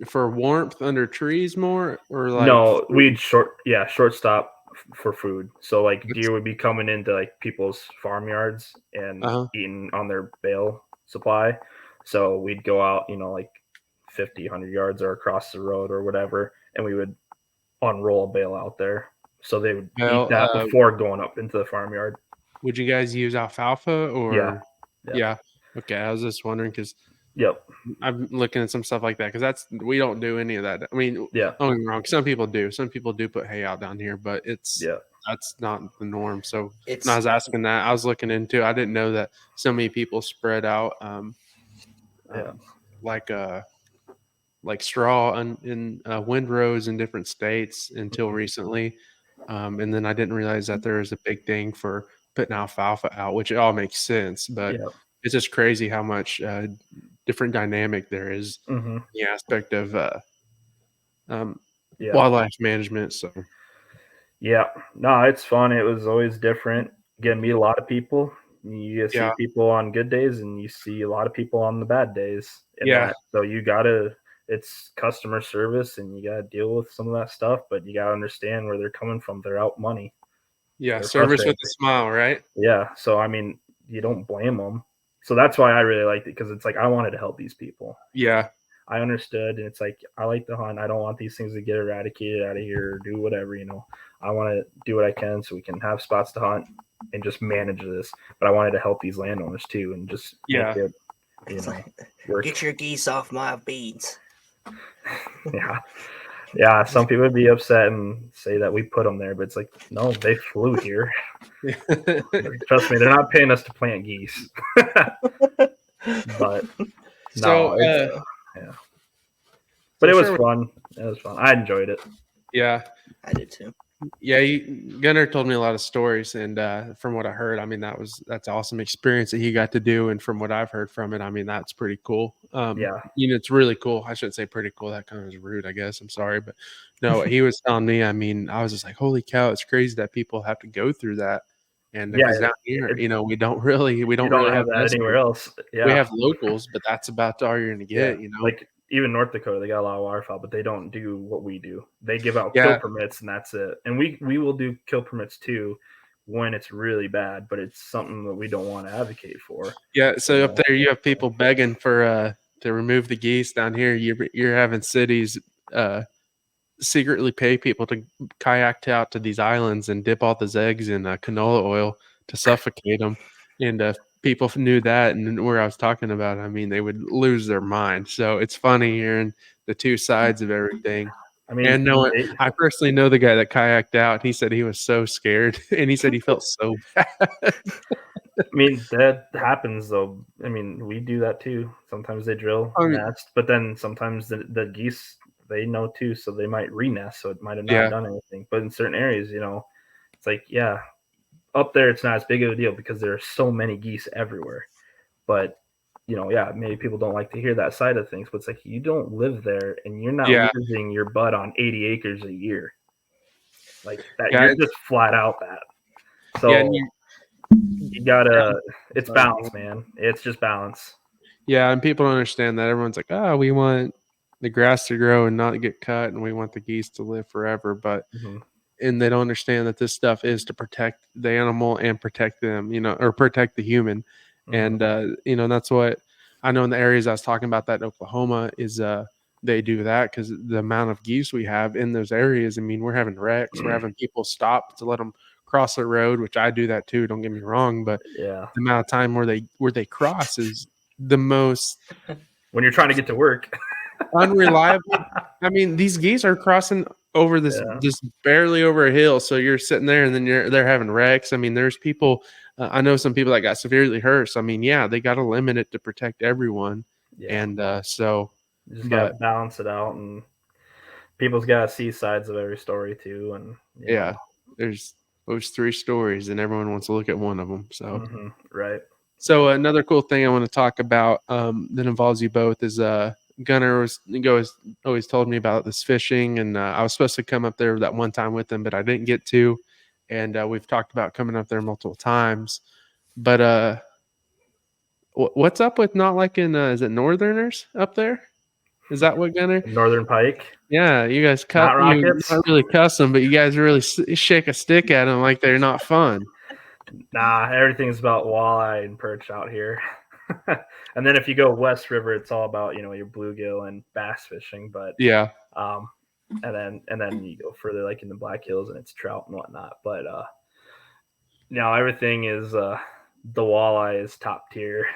For warmth under trees more, or like no, we'd short stop for food. So like deer would be coming into like people's farmyards and eating on their bale supply. So we'd go out, like 50, 100 yards or across the road or whatever, and we would unroll a bale out there. So they would eat that before going up into the farmyard. Would you guys use alfalfa or? Yeah. Okay, I was just wondering because. Yep. I'm looking at some stuff like that because we don't do any of that. I mean, don't get me wrong. Some people do. Some people do put hay out down here, but that's not the norm. So when I was asking that, I was looking into. I didn't know that so many people spread out, like straw in windrows in different states until recently, and then I didn't realize that there is a big thing for putting alfalfa out, which it all makes sense, but. It's just crazy how much different dynamic there is in the aspect of wildlife management. So, no, it's fun. It was always different. You get to meet a lot of people. You see people on good days, and you see a lot of people on the bad days. So it's customer service, and you gotta deal with some of that stuff, but you gotta understand where they're coming from. They're out money. Yeah, service with a smile, right? Yeah. So I mean, you don't blame them. So that's why I really liked it, because it's like I wanted to help these people. Yeah. I understood, and it's like I like to hunt. I don't want these things to get eradicated out of here or do whatever, I want to do what I can so we can have spots to hunt and just manage this. But I wanted to help these landowners too, and just make it, work. Get your geese off my beads. Yeah, some people would be upset and say that we put them there, but it's like, no, they flew here. Trust me, they're not paying us to plant geese. But but it was fun. It was fun. I enjoyed it. Yeah, I did too. Yeah, Gunnar told me a lot of stories, and from what I heard, I mean that's awesome experience that he got to do, and from what I've heard from it, I mean that's pretty cool. It's really cool. I shouldn't say pretty cool. That kind of is rude, I guess. I'm sorry, but no, he was telling me. I mean, I was just like, holy cow, it's crazy that people have to go through that. And because down here, we don't really have that anywhere else. Yeah, we have locals, but that's about all you're gonna get. Like even North Dakota, they got a lot of waterfowl, but they don't do what we do. They give out kill permits, and that's it. And we will do kill permits too when it's really bad, but it's something that we don't want to advocate for. Yeah. So up there, you have people begging for to remove the geese. Down here, you're having cities secretly pay people to kayak out to these islands and dip all those eggs in canola oil to suffocate them. And people knew that, and where I was talking about, I mean, they would lose their mind. So it's funny hearing the two sides of everything. I mean, and I personally know the guy that kayaked out. He said he was so scared, and he said he felt so bad. I mean, that happens though. I mean, we do that too. Sometimes they drill nest, but then sometimes the geese, they know too, so they might re-nest, so it might have not done anything. But in certain areas, it's like, up there it's not as big of a deal because there are so many geese everywhere. But maybe people don't like to hear that side of things, but it's like, you don't live there and you're not losing your butt on 80 acres a year like that. You're just flat out that. So you gotta, it's balance, man. It's just balance. Yeah, and people don't understand that. Everyone's like, we want the grass to grow and not get cut, and we want the geese to live forever. But and they don't understand that this stuff is to protect the animal and protect them, or protect the human. And that's what I know in the areas I was talking about, that Oklahoma is they do that because the amount of geese we have in those areas. I mean, we're having wrecks, we're having people stop to let them cross the road, which I do that too, don't get me wrong, but the amount of time where they cross is the most when you're trying to get to work. Unreliable. I mean, these geese are crossing over this just barely over a hill, so you're sitting there and then they're having wrecks. I mean, there's people I know some people that got severely hurt, so I mean, they got to limit it to protect everyone. And so you just gotta balance it out, and people's gotta see sides of every story too. And there's those three stories and everyone wants to look at one of them. So right. So another cool thing I want to talk about that involves you both is Gunnar always told me about this fishing, and I was supposed to come up there that one time with him, but I didn't get to. And we've talked about coming up there multiple times. But what's up with not liking? Is it Northerners up there? Is that what, Gunnar? Northern pike. Yeah, you guys not really cuss them, but you guys really shake a stick at them like they're not fun. Nah, everything's about walleye and perch out here. And then if you go West River, it's all about, your bluegill and bass fishing. But Yeah. and then you go further, like in the Black Hills, and it's trout and whatnot. But everything is the walleye is top tier.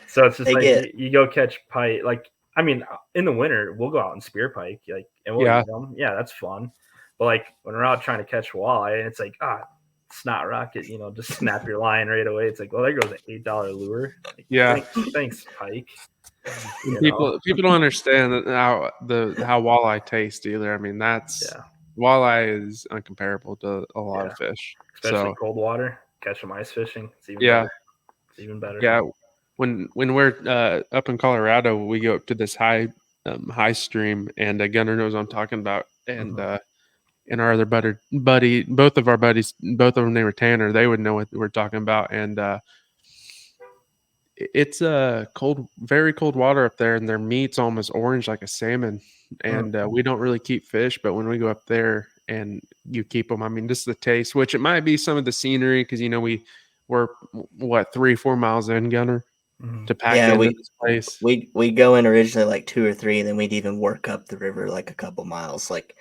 So it's just you go catch pike. Like, I mean, in the winter we'll go out and spear pike, like, and we'll eat them. Yeah, that's fun. But like when we're out trying to catch walleye, and it's like, snot rocket, just snap your line right away. It's like, well, there goes an $8 lure. Like, yeah. Thanks, pike. People don't understand how walleye taste either. I mean, walleye is uncomparable to a lot of fish, especially cold water. Catch them ice fishing. It's even better. It's even better. Yeah, when we're up in Colorado, we go up to this high stream, and Gunner knows what I'm talking about, and and our other buddy, both of our buddies, both of them named Tanner, they would know what we're talking about, and it's very cold water up there, and their meat's almost orange like a salmon, and we don't really keep fish, but when we go up there and you keep them, I mean, just the taste, which it might be some of the scenery, because we're what 3-4 miles in, Gunner, to pack into this place. We go in originally like 2 or 3, and then we'd even work up the river like a couple miles. Like,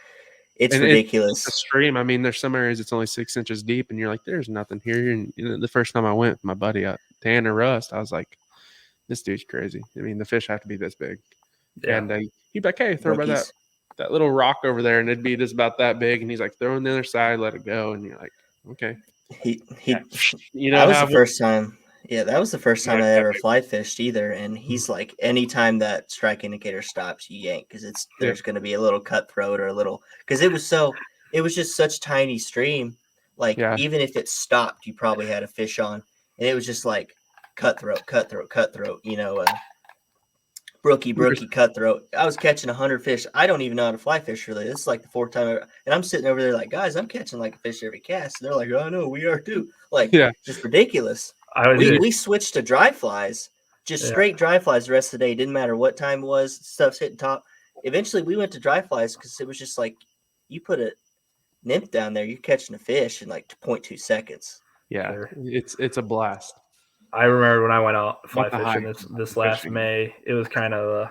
it's ridiculous. It's a stream. I mean, there's some areas it's only 6 inches deep, and you're like, there's nothing here. And the first time I went with my buddy Tanner Rust, I was like, this dude's crazy. I mean, the fish have to be this big. Yeah. And he'd be like, hey, throw by that little rock over there, and it'd be just about that big. And he's like, throw on the other side, let it go. And you're like, okay. That was the first time. Yeah, that was the first time I ever fly fished either. And he's like, anytime that strike indicator stops, you yank, because there's going to be a little cutthroat or a little, because it was just such tiny stream. Like, even if it stopped, you probably had a fish on, and it was just like cutthroat, brookie, cutthroat. I was catching 100 fish. I don't even know how to fly fish really. This is like the 4th time ever. And I'm sitting over there like, guys, I'm catching like a fish every cast. And they're like, oh no, we are too. Like, just ridiculous. We switched to dry flies, just straight dry flies the rest of the day. Didn't matter what time it was. Stuff's hitting top. Eventually, we went to dry flies because it was just like, you put a nymph down there, you're catching a fish in like 0.2 seconds. Yeah, it's a blast. I remember when I went out fly fishing this last May, it was kind of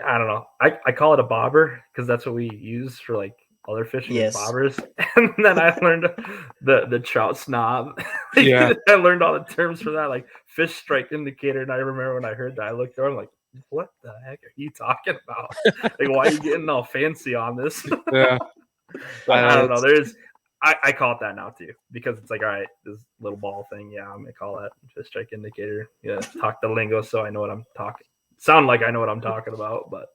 I don't know. I call it a bobber because that's what we use for like other fishing is bobbers. And then I learned the trout snob. I learned all the terms for that, like fish strike indicator. And I remember when I heard that, I looked over, I'm like, what the heck are you talking about? Like, why are you getting all fancy on this? Yeah. I don't know. I call it that now too, because it's like, all right, this little ball thing. Yeah, I'm gonna call that fish strike indicator. Yeah, talk the lingo so I know what I'm talking. Sound like I know what I'm talking about, but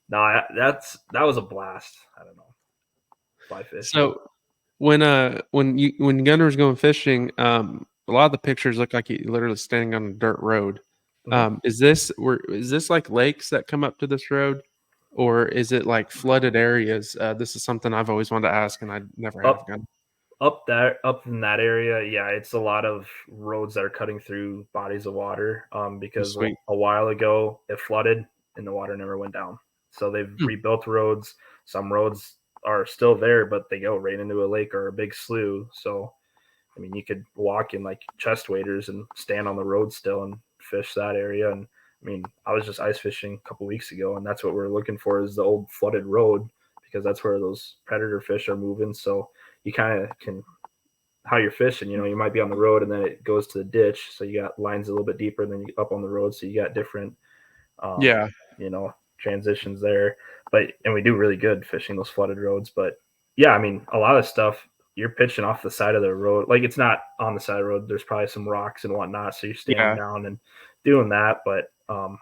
no, that was a blast. I don't know. Fly fishing. So when Gunner's going fishing, a lot of the pictures look like he's literally standing on a dirt road. Is this like lakes that come up to this road? Or is it like flooded areas? This is something I've always wanted to ask, and I never have done. Up in that area, yeah, it's a lot of roads that are cutting through bodies of water. Because a while ago it flooded and the water never went down. So they've rebuilt roads. Some roads are still there, but they go right into a lake or a big slough. So, I mean, you could walk in like chest waders and stand on the road still and fish that area. And I mean, I was just ice fishing a couple weeks ago, and that's what we're looking for is the old flooded road, because that's where those predator fish are moving. So you kind of can, how you're fishing, you might be on the road and then it goes to the ditch. So you got lines a little bit deeper than you up on the road. So you got different, transitions there. And we do really good fishing those flooded roads. But yeah, I mean, a lot of stuff, you're pitching off the side of the road. Like, it's not on the side of the road. There's probably some rocks and whatnot. So you're standing down and doing that. But a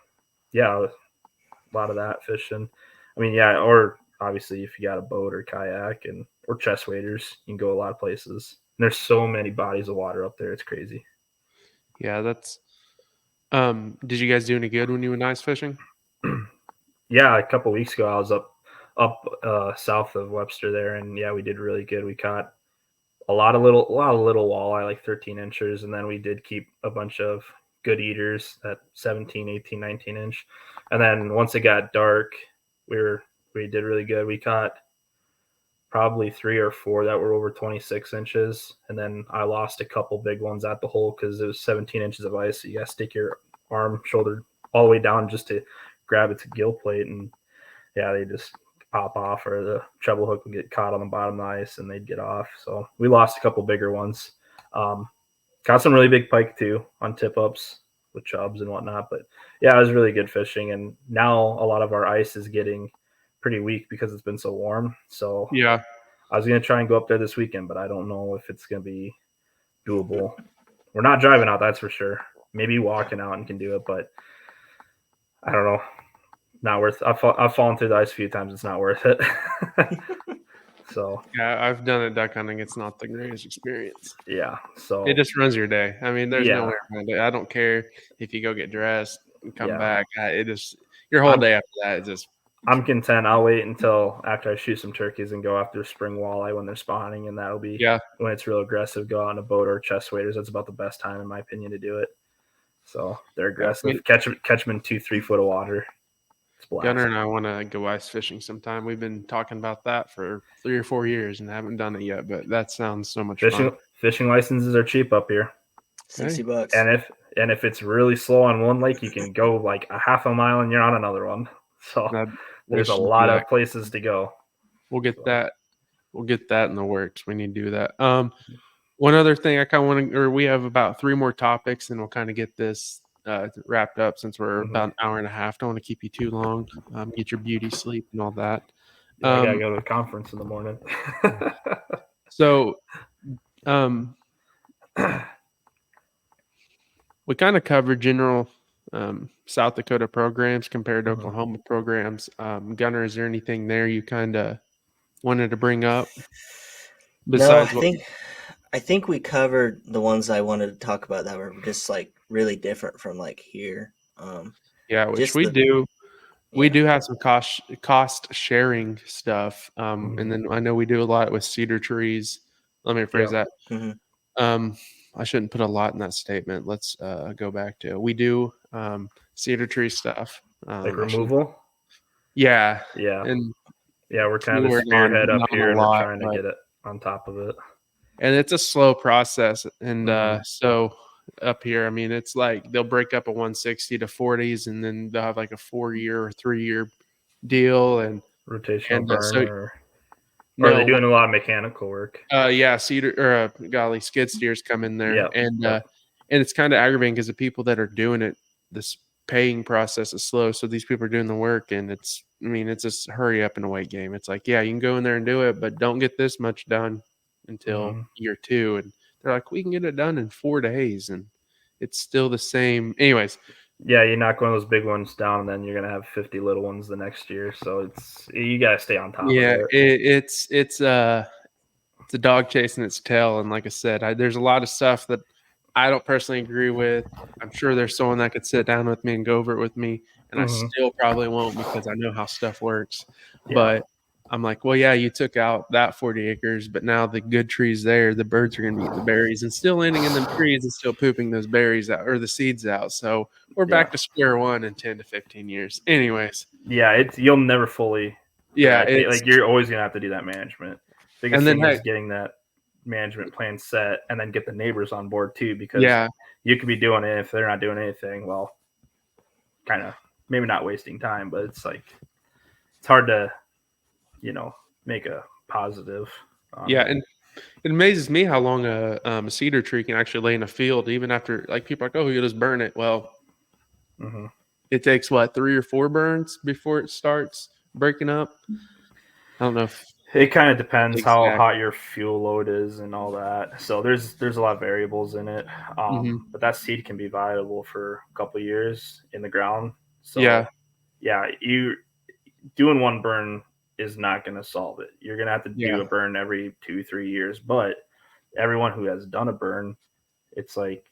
lot of that fishing. I mean, or obviously if you got a boat or kayak or chest waders, you can go a lot of places. And there's so many bodies of water up there. It's crazy. Yeah, that's did you guys do any good when you went ice fishing? Yeah, a couple of weeks ago I was up south of Webster there, and we did really good. We caught a lot of little walleye, like 13 inches, and then we did keep a bunch of good eaters at 17, 18, 19 inch. And then once it got dark, we did really good. We caught probably 3 or 4 that were over 26 inches. And then I lost a couple big ones at the hole because it was 17 inches of ice. So you got to stick your arm, shoulder all the way down just to grab its gill plate. And yeah, they just pop off, or the treble hook would get caught on the bottom of the ice and they'd get off. So we lost a couple bigger ones. Got some really big pike too on tip ups with chubs and whatnot. But yeah, it was really good fishing. And now a lot of our ice is getting pretty weak because it's been so warm. So yeah, I was going to try and go up there this weekend, but I don't know if it's going to be doable. We're not driving out, that's for sure. Maybe walking out and can do it, but I don't know. Not worth it. I've fallen through the ice a few times. It's not worth it. So yeah, I've done it duck hunting. It's not the greatest experience. yeah, so It just ruins your day. I mean, there's no way around it. I don't care if you go get dressed and come back. It just your whole day after that is just. I'm content. I'll wait until after I shoot some turkeys and go after spring walleye when they're spawning, and that'll be when it's real aggressive. Go out on a boat or chest waders. That's about the best time, in my opinion, to do it. So they're aggressive. Yeah, catch them in 2-3 foot of water. Gunner and I want to go ice fishing sometime. We've been talking about that for 3 or 4 years and haven't done it yet, but that sounds so much fun. Fishing licenses are cheap up here. $60. And if it's really slow on one lake, you can go like a half a mile and you're on another one. So there's a lot of places to go. We'll get that. We'll get that in the works. We need to do that. One other thing I kind of want to, or we have about 3 more topics, and we'll kind of get this wrapped up since we're about an hour and a half. Don't want to keep you too long. Get your beauty sleep and all that. I gotta go to the conference in the morning. So, we kind of covered general South Dakota programs compared to Oklahoma programs. Gunner, is there anything there you kind of wanted to bring up? Besides I think we covered the ones I wanted to talk about that were just like really different from like here. Which we do. We do have some cost sharing stuff. And then I know we do a lot with cedar trees. Let me rephrase that. I shouldn't put a lot in that statement. Let's go back to we do cedar tree stuff. Like removal? Yeah. And we're kind of the spearhead up here and we're trying to get it on top of it. And it's a slow process. And so up here, I mean, it's like they'll break up a 160 to 40s, and then they'll have like a 4-year or 3-year deal and rotational burn. Or are they doing a lot of mechanical work? Cedar or skid steers come in there, and it's kind of aggravating because the people that are doing it, this paying process is slow. So these people are doing the work, and it's just hurry up and wait game. It's like, you can go in there and do it, but don't get this much done until year 2. And they're like, we can get it done in 4 days, and it's still the same. Anyways. Yeah, you knock one of those big ones down, and then you're gonna have 50 little ones the next year. So you gotta stay on top of it. It's a dog chasing its tail, and like I said, there's a lot of stuff that I don't personally agree with. I'm sure there's someone that could sit down with me and go over it with me, and I still probably won't because I know how stuff works. But I'm like, well, you took out that 40 acres, but now the good trees there, the birds are going to eat the berries and still landing in them trees and still pooping those berries out or the seeds out. So we're back to square one in 10 to 15 years. Anyways. Yeah, you'll never fully. Yeah, like you're always going to have to do that management. Biggest thing is getting that management plan set and then get the neighbors on board too, because you could be doing it if they're not doing anything. Well, kind of maybe not wasting time, but it's like it's hard to make a positive. And it amazes me how long a cedar tree can actually lay in a field, even after like people are like, oh, you just burn it. Well, it takes 3 or 4 burns before it starts breaking up. I don't know if it kind of depends how hot your fuel load is and all that. So there's a lot of variables in it. But that seed can be viable for a couple of years in the ground. So you doing one burn is not going to solve it. You're going to have to do a burn every 2-3 years, but everyone who has done a burn, it's like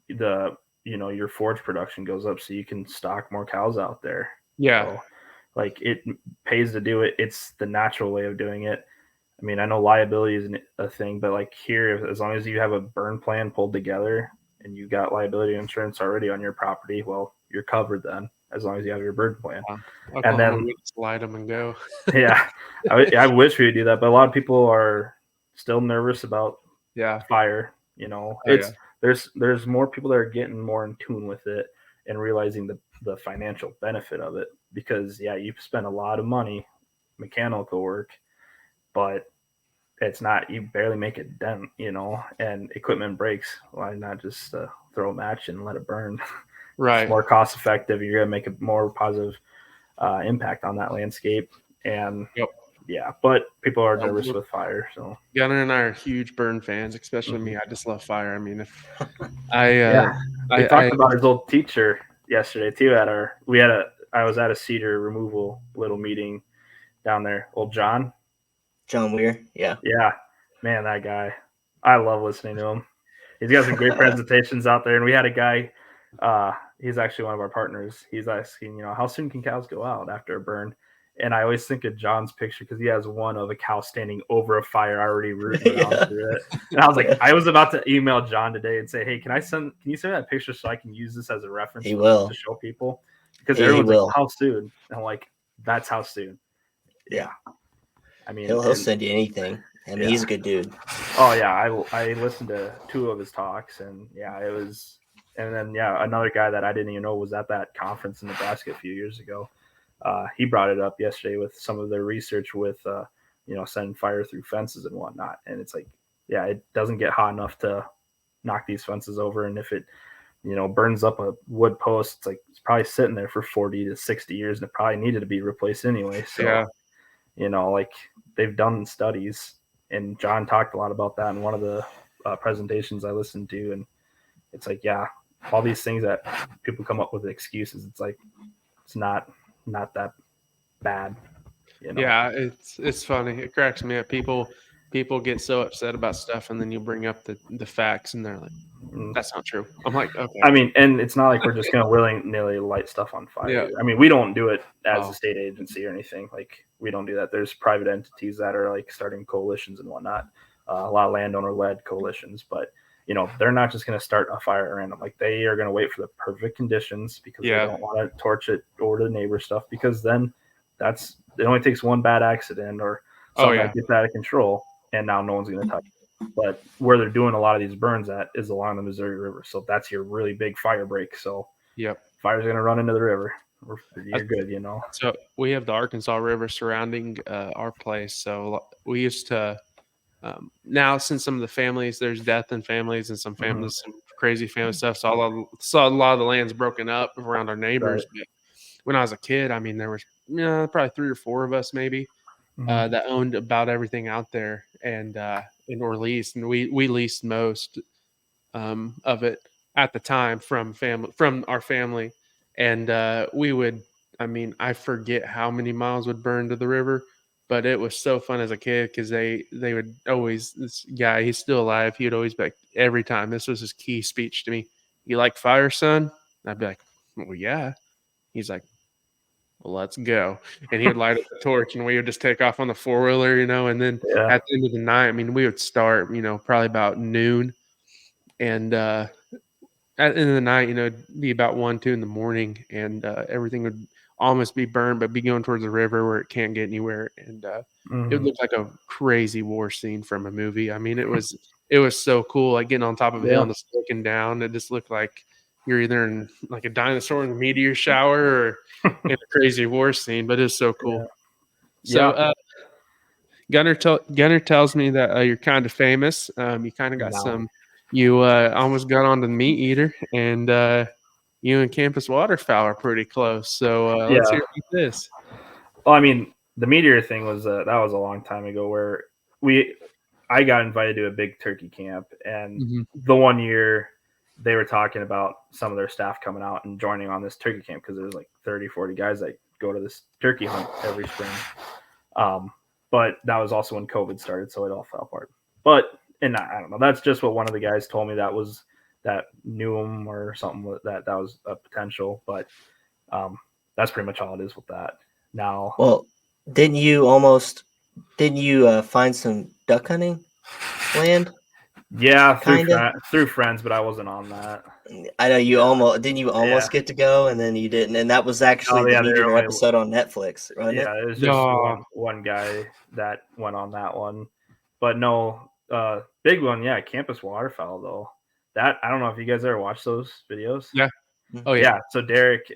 your forage production goes up so you can stock more cows out there. So, like it pays to do it. It's the natural way of doing it. I mean, I know liability is a thing, but like here, as long as you have a burn plan pulled together and you got liability insurance already on your property, well, you're covered then. as long as you have your bird plan. And then we just light them and go. Yeah, I wish we would do that, but a lot of people are still nervous about fire. There's more people that are getting more in tune with it and realizing the financial benefit of it, because you spend a lot of money mechanical work, but it's not, you barely make a dent, and equipment breaks. Why not just throw a match and let it burn? Right. It's more cost effective. You're gonna make a more positive impact on that landscape. And but people are nervous with fire. So Gunner and I are huge burn fans, especially me. I just love fire. I mean, if we talked about his old teacher yesterday too. I was at a cedar removal little meeting down there. Old John Weir, yeah, man, that guy. I love listening to him. He's got some great presentations out there. And we had a guy. He's actually one of our partners. He's asking, how soon can cows go out after a burn? And I always think of John's picture because he has one of a cow standing over a fire already rooting around through it. And I was like, I was about to email John today and say, hey, can you send me that picture so I can use this as a reference to show people? Because everyone's like, how soon? And I'm like, that's how soon. Yeah. I mean, he'll send you anything. I mean, he's a good dude. Oh yeah, I listened to 2 of his talks, and it was. And then another guy that I didn't even know was at that conference in Nebraska a few years ago. He brought it up yesterday with some of their research with sending fire through fences and whatnot. And it's like, it doesn't get hot enough to knock these fences over, and if it burns up a wood post, it's probably sitting there for 40 to 60 years, and it probably needed to be replaced anyway. So they've done studies. And John talked a lot about that in one of the presentations I listened to. And it's like, all these things that people come up with excuses. It's like, it's not that bad. Yeah, it's funny. It cracks me up. People get so upset about stuff, and then you bring up the facts, and they're like, that's not true. I'm like, okay. I mean, and it's not like we're just going to willy-nilly light stuff on fire. Yeah. I mean, we don't do it as a state agency or anything. Like, we don't do that. There's private entities that are like starting coalitions and whatnot. A lot of landowner-led coalitions, but they're not just going to start a fire at random. Like, they are going to wait for the perfect conditions because they don't want to torch it over the neighbor stuff, because then it only takes one bad accident or something that gets out of control, and now no one's going to touch it. But where they're doing a lot of these burns at is along the Missouri River. So that's your really big fire break. So fire's going to run into the river. You're good, So we have the Arkansas River surrounding our place. So we used to, now since some of the families, there's death in families, and some families, some crazy family stuff. So a lot of the land's broken up around our neighbors. Right. But when I was a kid, I mean, there was probably 3 or 4 of us maybe that owned about everything out there, and or leased, and we leased most of it at the time from our family, and we would. I mean, I forget how many miles would burn to the river, but it was so fun as a kid because they would always, this guy, he's still alive. He would always be like, every time, this was his key speech to me. You like fire, son? And I'd be like, well, yeah. He's like, well, let's go. And he would light up the torch, and we would just take off on the 4-wheeler, and then at the end of the night, I mean, we would start, probably about noon, and at the end of the night, it'd be about 1, 2 in the morning, and everything would almost be burned, but be going towards the river where it can't get anywhere. And it would look like a crazy war scene from a movie. I mean, it was so cool, like getting on top of a hill and just looking down. It just looked like you're either in like a dinosaur in a meteor shower or in a crazy war scene, but it's so cool. So Gunner tells me that you're kind of famous. You kind of got you almost got on the meat eater, and you and Campus Waterfowl are pretty close. So let's hear about this. Well, I mean, the meteor thing was that was a long time ago where I got invited to a big turkey camp, and the one year they were talking about some of their staff coming out and joining on this turkey camp because there's like 30, 40 guys that go to this turkey hunt every spring. But that was also when COVID started, so it all fell apart. And I don't know. That's just what one of the guys told me that knew him or something, that was a potential. But that's pretty much all it is with that. Now, well, didn't you find some duck hunting land? Yeah, Kinda. through friends, but I wasn't on that. I know you almost get to go, and then you didn't, and that was actually the Meat Eater episode on Netflix, wasn't it? Yeah, it was just one guy that went on that one, but no, big one, yeah, Campus Waterfowl though. That I don't know if you guys ever watched those videos. Yeah. Oh yeah. So Derek,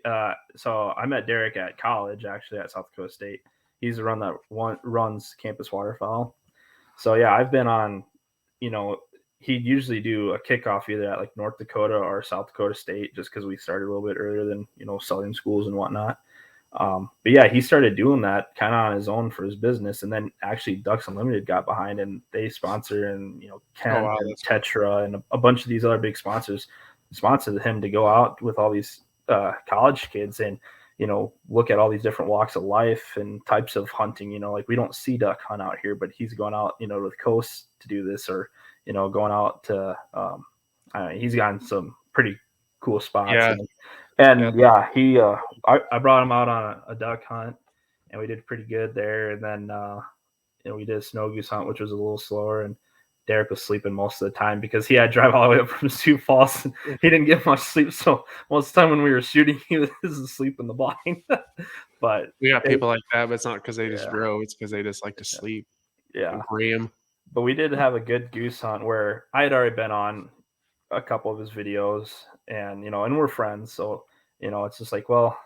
so I met Derek at college actually at South Dakota State. He's the run that runs Campus Waterfowl. So yeah, I've been on, he'd usually do a kickoff either at like North Dakota or South Dakota State, just because we started a little bit earlier than southern schools and whatnot. But yeah, he started doing that kind of on his own for his business, and then actually Ducks Unlimited got behind, and they sponsor, and Kent and Tetra and a bunch of these other big sponsors sponsored him to go out with all these college kids and look at all these different walks of life and types of hunting. Like we don't see duck hunt out here, but he's going out with coast to do this, or going out to he's gotten some pretty cool spots. Yeah. He I brought him out on a duck hunt, and we did pretty good there. And then we did a snow goose hunt, which was a little slower, and Derek was sleeping most of the time because he had to drive all the way up from Sioux Falls. He didn't get much sleep, so most of the time when we were shooting, he was asleep in the blind. But we got people like that, but it's not because they just drove; it's because they just like to sleep. Yeah, dream. But we did have a good goose hunt where I had already been on a couple of his videos, and and we're friends, so it's just like, well,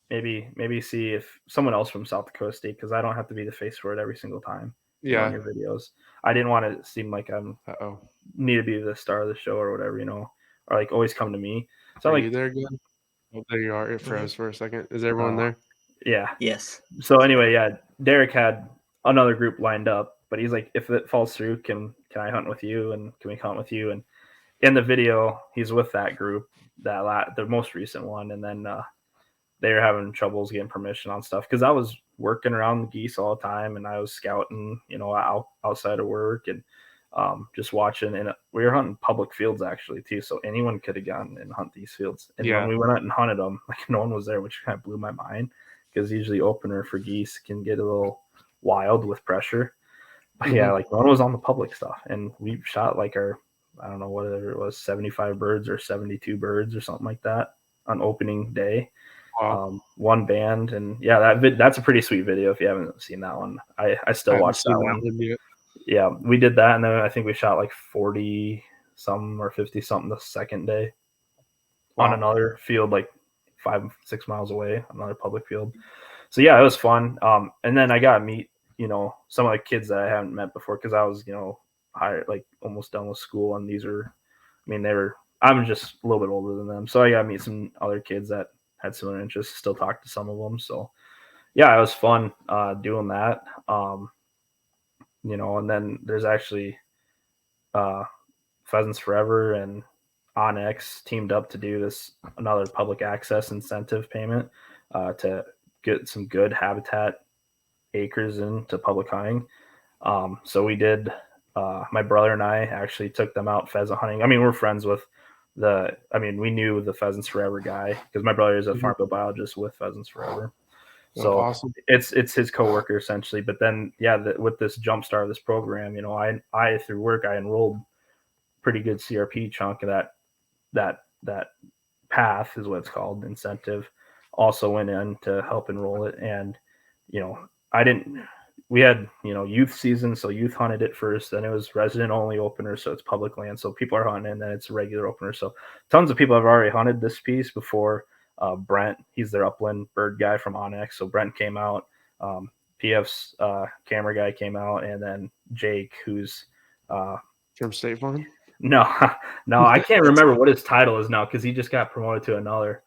maybe see if someone else from South Dakota State, because I don't have to be the face for it every single time. On your videos, I didn't want to seem like I'm need to be the star of the show or whatever, or like always come to me. So are you there again? Oh, there you are. It froze for a second. Is everyone there? Yeah. Yes. So anyway, yeah, Derek had another group lined up, but he's like, if it falls through, can I hunt with you, and can we hunt with you? And in the video, he's with that group, the most recent one, and then they were having troubles getting permission on stuff because I was working around the geese all the time, and I was scouting, outside of work, and just watching. And we were hunting public fields actually too, so anyone could have gone and hunt these fields. And when we went out and hunted them, like no one was there, which kind of blew my mind, because usually opener for geese can get a little wild with pressure. But yeah, like no one was on the public stuff, and we shot like I don't know whatever it was, 75 birds or 72 birds or something like that on opening day. Wow. One band, and yeah, that's a pretty sweet video. If you haven't seen that one, I still watch that one. Yeah, we did that, and then I think we shot like 40 something or 50 something the second day on another field, like 5-6 miles away, another public field. So yeah, it was fun. And then I got to meet some of the kids that I haven't met before, because I was higher, like almost done with school, and I'm just a little bit older than them, so I got to meet some other kids that had similar interests, still talk to some of them. So yeah, it was fun doing that. And then there's actually Pheasants Forever and Onyx teamed up to do another public access incentive payment to get some good habitat acres into public hunting. So we did, my brother and I actually took them out pheasant hunting. I mean, we're friends with we knew the Pheasants Forever guy, because my brother is a farm field biologist with Pheasants Forever. So awesome. It's his coworker essentially. But then, with this jumpstart of this program, I through work, I enrolled pretty good CRP chunk of that path is what it's called, incentive. Also went in to help enroll it. And, we had, youth season. So youth hunted it first, then it was resident only opener. So it's public land. So people are hunting, and then it's a regular opener. So tons of people have already hunted this piece before. Brent, he's their upland bird guy from Onyx. So Brent came out, PF's camera guy came out, and then Jake, who's from State Farm. No, I can't remember what his title is now, because he just got promoted to another.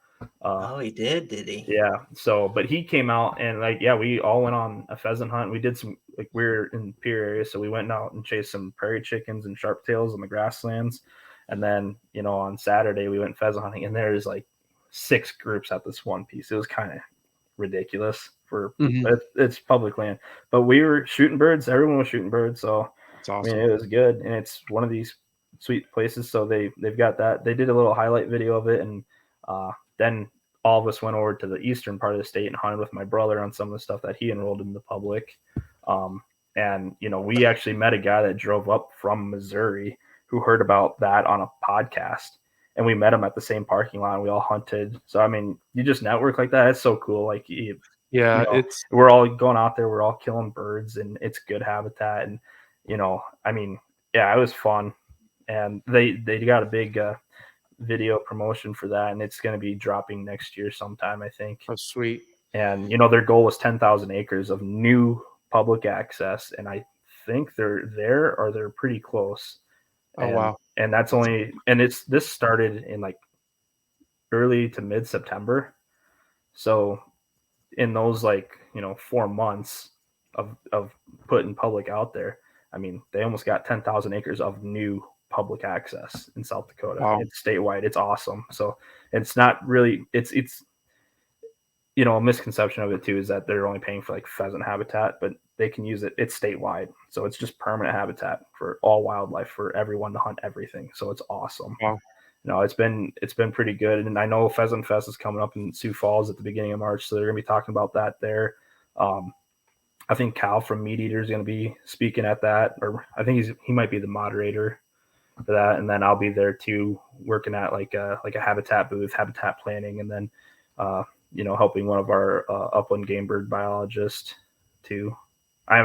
He did he? Yeah. So, but he came out, and we all went on a pheasant hunt. We did some, we were in Pierre area, so we went out and chased some prairie chickens and sharp tails on the grasslands. And then, on Saturday we went pheasant hunting, and there's like 6 groups at this one piece. It was kind of ridiculous for it's public land, but we were shooting birds. Everyone was shooting birds. So it's awesome. It was good. And it's one of these sweet places. So they've got that. They did a little highlight video of it. And then all of us went over to the eastern part of the state and hunted with my brother on some of the stuff that he enrolled in the public. And we actually met a guy that drove up from Missouri, who heard about that on a podcast, and we met him at the same parking lot. And we all hunted. So I mean, you just network like that. It's so cool. Like we're all going out there. We're all killing birds, and it's good habitat. And I mean, yeah, it was fun. And they got a big video promotion for that, and it's going to be dropping next year sometime, I think. Oh, sweet. And their goal was 10,000 acres of new public access, and I think they're pretty close. Oh, wow. And that's this started in like early to mid September. So in those 4 months of putting public out there, I mean, they almost got 10,000 acres of new public access in South Dakota. Wow. It's statewide. It's awesome. So it's not really, it's a misconception of it too is that they're only paying for like pheasant habitat, but they can use it. It's statewide. So it's just permanent habitat for all wildlife for everyone to hunt everything. So it's awesome. Wow. It's been pretty good. And I know Pheasant Fest is coming up in Sioux Falls at the beginning of March. So they're going to be talking about that there. I think Cal from Meat Eater is going to be speaking at that, or I think he might be the moderator for that. And then I'll be there too, working at like a habitat booth, habitat planning, and then, helping one of our upland game bird biologists too. They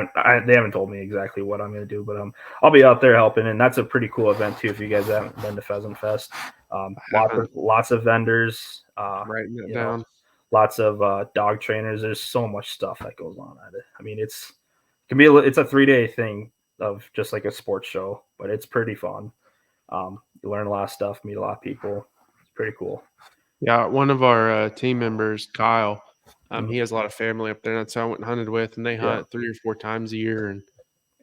haven't told me exactly what I'm going to do, but I'll be out there helping, and that's a pretty cool event too. If you guys haven't been to Pheasant Fest, lots of vendors, writing it down. Lots of dog trainers. There's so much stuff that goes on at it. I mean, it's a 3-day thing of just like a sports show, but it's pretty fun. You learn a lot of stuff, meet a lot of people. It's pretty cool. Yeah, one of our team members, Kyle, he has a lot of family up there. That's who I went and hunted with, and they hunt 3 or 4 times a year, and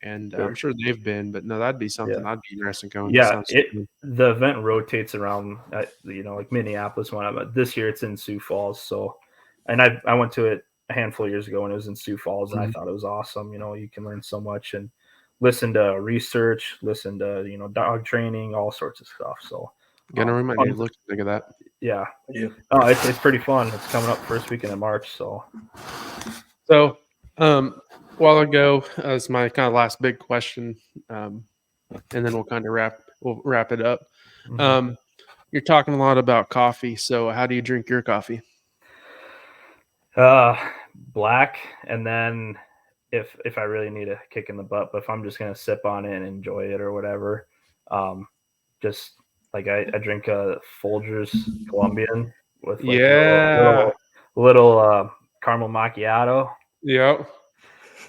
Sure. I'm sure they've been, but no, that'd be something I'd be interested in going. Yeah, the event rotates around, like Minneapolis one, but this year it's in Sioux Falls. So, and I went to it a handful of years ago, and it was in Sioux Falls, and I thought it was awesome. You can learn so much and listen to research, listen to dog training, all sorts of stuff. So, gonna remind me to look at that. Yeah. Oh, it's pretty fun. It's coming up first weekend in March. So, while ago, it's my kind of last big question, and then we'll kind of wrap it up. Mm-hmm. You're talking a lot about coffee. So how do you drink your coffee? Black, and then if I really need a kick in the butt, but if I'm just gonna sip on it and enjoy it or whatever, just like I drink a Folgers Colombian with like a little caramel macchiato. Yep.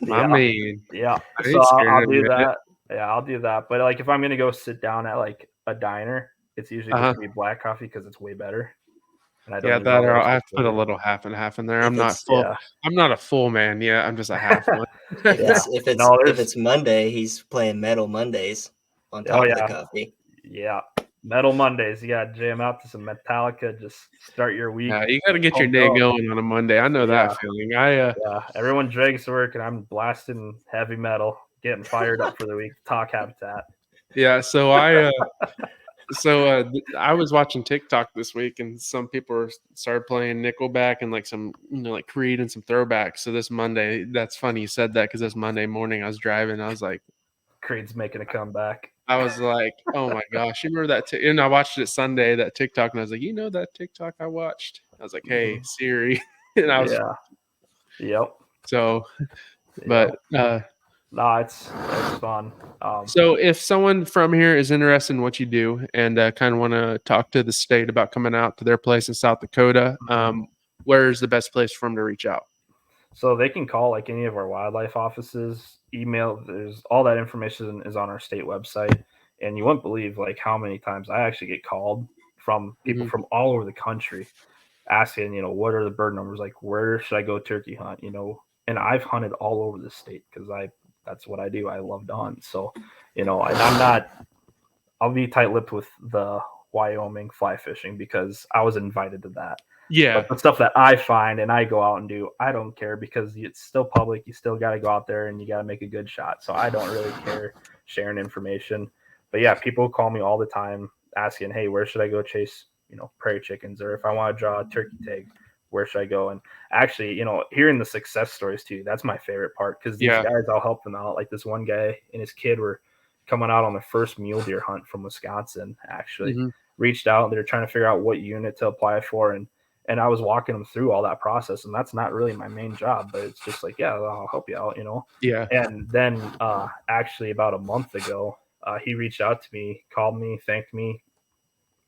So I'll do that. Yeah, I'll do that. But like if I'm gonna go sit down at like a diner, it's usually going to be black coffee because it's way better. And I I put a little half and half in there. I'm not full. Yeah. I'm not a full man. Yeah, I'm just a half one. If it's Monday, he's playing Metal Mondays on top of the coffee. Yeah. Metal Mondays. You got to jam out to some Metallica. Just start your week. Yeah, you got to get your day going on a Monday. I know that feeling. Everyone drags to work, and I'm blasting heavy metal, getting fired up for the week. Talk habitat. Yeah. So I was watching TikTok this week, and some people started playing Nickelback and like some like Creed and some throwbacks. So this Monday, that's funny you said that because this Monday morning I was driving. I was like, Creed's making a comeback. I was like, oh my gosh, you remember that? And I watched it Sunday, that TikTok, and I was like, that TikTok I watched? I was like, hey, Siri. And I was, Yep. So, but, no, it's fun. So if someone from here is interested in what you do and kind of want to talk to the state about coming out to their place in South Dakota, where's the best place for them to reach out? So they can call like any of our wildlife offices, email. There's all that information is on our state website, and you wouldn't believe like how many times I actually get called from people from all over the country asking, what are the bird numbers? Like, where should I go turkey hunt? And I've hunted all over the state because that's what I do. I love to hunt. So, I'll be tight-lipped with the Wyoming fly fishing because I was invited to that. Yeah. But the stuff that I find and I go out and do, I don't care because it's still public. You still got to go out there and you got to make a good shot. So I don't really care sharing information. But yeah, people call me all the time asking, hey, where should I go chase, prairie chickens? Or if I want to draw a turkey tag, where should I go? And actually, hearing the success stories too, that's my favorite part because these guys, I'll help them out. Like this one guy and his kid were coming out on the first mule deer hunt from Wisconsin, actually. Reached out. They were trying to figure out what unit to apply for. And I was walking them through all that process. And that's not really my main job, but it's just like, yeah, I'll help you out, Yeah. And then actually about a month ago, he reached out to me, called me, thanked me,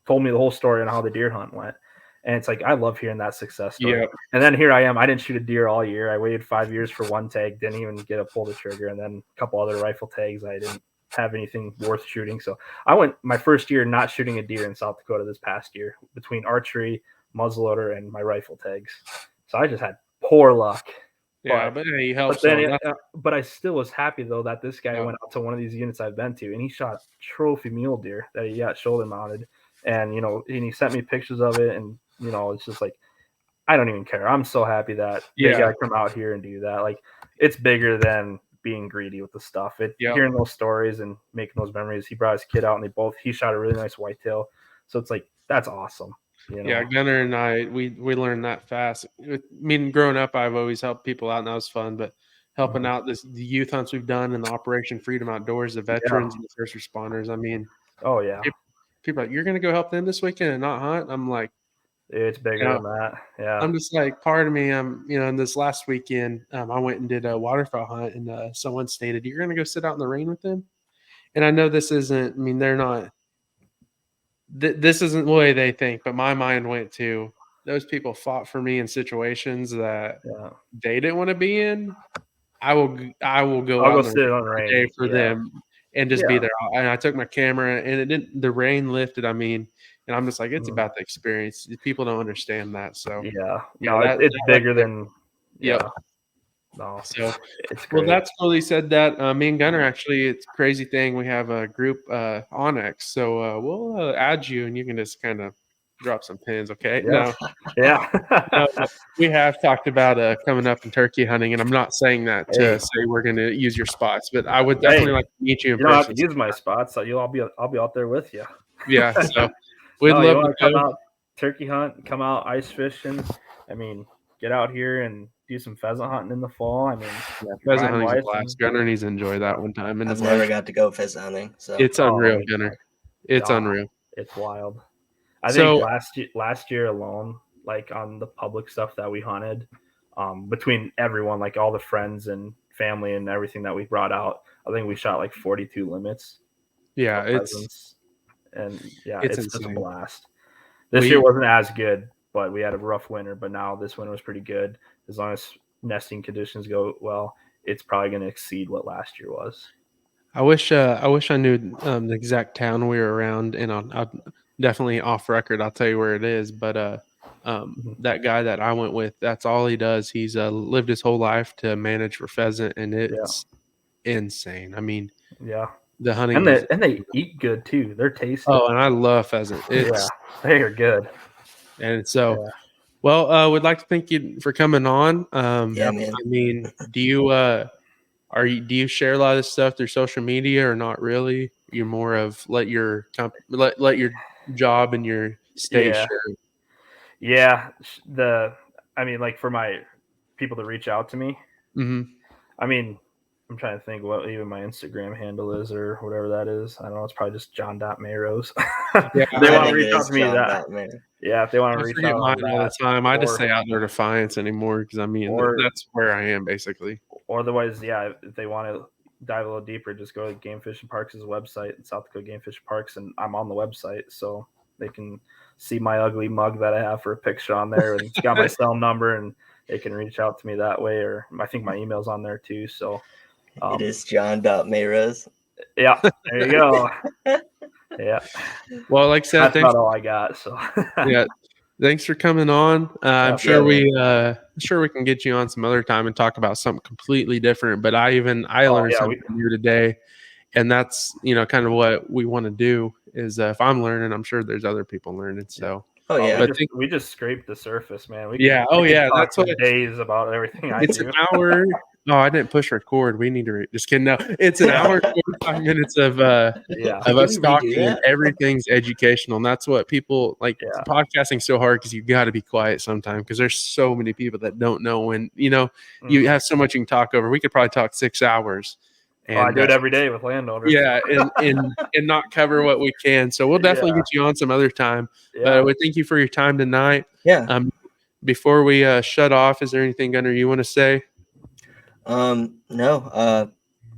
told me the whole story on how the deer hunt went. And it's like, I love hearing that success story. Yep. And then here I am. I didn't shoot a deer all year. I waited 5 years for one tag, didn't even get to pull the trigger. And then a couple other rifle tags, I didn't have anything worth shooting. So I went my first year not shooting a deer in South Dakota this past year between archery, muzzleloader, and my rifle tags. So I just had poor luck. Yeah, but he helps. But I still was happy though that this guy went out to one of these units I've been to, and he shot trophy mule deer that he got shoulder mounted, and and he sent me pictures of it, and it's just like, I don't even care. I'm so happy that they got to come out here and do that. Like, it's bigger than being greedy with the stuff. Hearing those stories and making those memories. He brought his kid out, and he shot a really nice whitetail. So it's like, that's awesome. Yeah, Gunner and I, we learned that fast. I mean, growing up, I've always helped people out, and that was fun. But helping out the youth hunts we've done and the Operation Freedom Outdoors, the veterans and the first responders. I mean, oh yeah, people are like, you're gonna go help them this weekend and not hunt. I'm like, it's bigger than that. Yeah, I'm just like, part of me, in this last weekend, I went and did a waterfowl hunt, and someone stated, "You're gonna go sit out in the rain with them." And I know this isn't. I mean, they're not. This isn't the way they think, but my mind went to, those people fought for me in situations that they didn't want to be in. I will go out sit on the rain for them and just be there. And I took my camera, and the rain lifted. I mean, and I'm just like, it's about the experience. People don't understand that. So it's bigger than No, so it's great. Well, that's cool. He said that. Me and Gunner, actually, it's a crazy thing. We have a group on X, so we'll add you, and you can just kind of drop some pins, okay? Yeah. No, we have talked about coming up and turkey hunting, and I'm not saying that to say we're going to use your spots, but I would definitely like to meet you in person. You don't have to use my spots, so I'll be out there with you. Yeah, so we'd love to come out turkey hunt, come out ice fishing. I mean, get out here and do some pheasant hunting in the fall. I mean, pheasant hunting's a blast. Gunner needs to enjoy that one time. I've never got to go pheasant hunting, so it's unreal, Gunner. It's unreal. It's wild. I think last year alone, like on the public stuff that we hunted, between everyone, like all the friends and family and everything that we brought out, I think we shot like 42 limits. Yeah, it's just a blast. This year wasn't as good, but we had a rough winter. But now this winter was pretty good. As long as nesting conditions go well, it's probably going to exceed what last year was. I wish I knew the exact town we were around, and I'll definitely off record, I'll tell you where it is. But that guy that I went with, that's all he does. He's lived his whole life to manage for pheasant, and it's insane. I mean, the hunting and they eat good too. They're tasty. Oh, and I love pheasant. They are good. And so, well, we'd like to thank you for coming on. Man. I mean, do you share a lot of this stuff through social media or not really? You're more of let your job and your state share. Yeah. I mean, like for my people to reach out to me. Mm-hmm. I mean, I'm trying to think what even my Instagram handle is or whatever that is. I don't know. It's probably just John.Mayrose. Yeah, they want to reach out to me if they want to reach out mine all the time. I just say Outdoor Defiance anymore because I mean that's where I am basically. Or otherwise, if they want to dive a little deeper, just go to Game Fish and Parks' website, South Dakota Game Fish and Parks, and I'm on the website, so they can see my ugly mug that I have for a picture on there, and it's got my cell number, and they can reach out to me that way, or I think my email's on there too. So it is John.Mayrose. Yeah, there you go. Yeah. Well, like I said, that's about all I got. So yeah, thanks for coming on. I'm sure we can get you on some other time and talk about something completely different. But I learned something from you today, and that's kind of what we want to do. Is if I'm learning, I'm sure there's other people learning. So we just scraped the surface, man. That's what days about everything. It's an hour. No, I didn't push record. We need to just kidding. No, it's an hour, 45 minutes of us talking, and everything's educational. And that's what people like. Podcasting's so hard because you got to be quiet sometimes because there's so many people that don't know when you have so much you can talk over. We could probably talk 6 hours, And I do it every day with landowners. Yeah, and not cover what we can. So we'll definitely get you on some other time. Yeah. But I would thank you for your time tonight. Yeah. Before we shut off, is there anything, Gunnar, you want to say? No.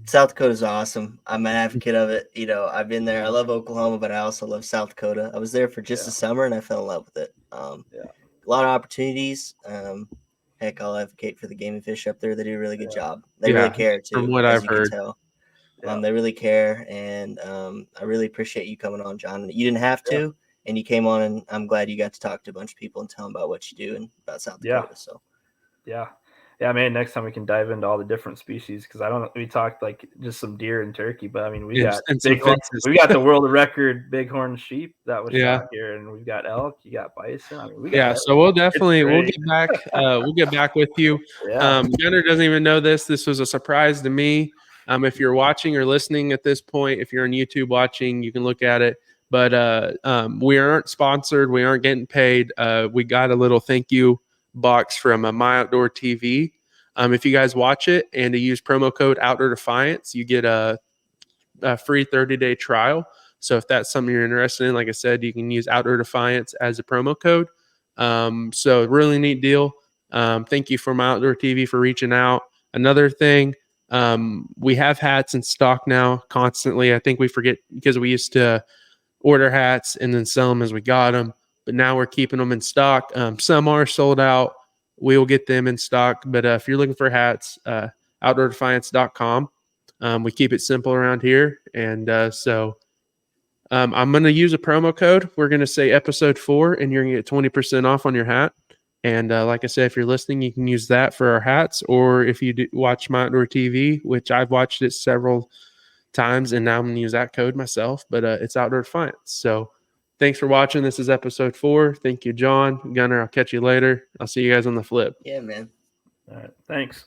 South Dakota is awesome. I'm an advocate of it. You know, I've been there. I love Oklahoma, but I also love South Dakota. I was there for just a summer, and I fell in love with it. A lot of opportunities. Heck, I'll advocate for the Game and Fish up there. They do a really good job. They really care too. From what I've heard. Can tell. They really care, and I really appreciate you coming on, John. You didn't have to, and you came on, and I'm glad you got to talk to a bunch of people and tell them about what you do and about South Dakota. So, yeah, man. Next time we can dive into all the different species because we talked like just some deer and turkey, but I mean we got we got the world record bighorn sheep that was shot here, and we've got elk, you got bison. I mean, we got so we'll get back. We'll get back with you. Gunnar doesn't even know this. This was a surprise to me. If you're watching or listening at this point, if you're on YouTube watching, you can look at it. But we aren't sponsored. We aren't getting paid. We got a little thank you box from MyOutdoorTV. If you guys watch it and to use promo code Outdoor Defiance, you get a free 30-day trial. So if that's something you're interested in, like I said, you can use Outdoor Defiance as a promo code. So really neat deal. Thank you for MyOutdoorTV for reaching out. Another thing, we have hats in stock now constantly. I think we forget because we used to order hats and then sell them as we got them. But now we're keeping them in stock. Some are sold out. We will get them in stock. But if you're looking for hats, OutdoorDefiance.com. We keep it simple around here. And so I'm going to use a promo code. We're going to say episode 4, and you're going to get 20% off on your hat. And like I said, if you're listening, you can use that for our hats. Or if you do watch MyOutdoorTV, which I've watched it several times, and now I'm going to use that code myself. But it's Outdoor Defiance. So thanks for watching. This is episode 4. Thank you, John. Gunnar, I'll catch you later. I'll see you guys on the flip. Yeah, man. All right. Thanks.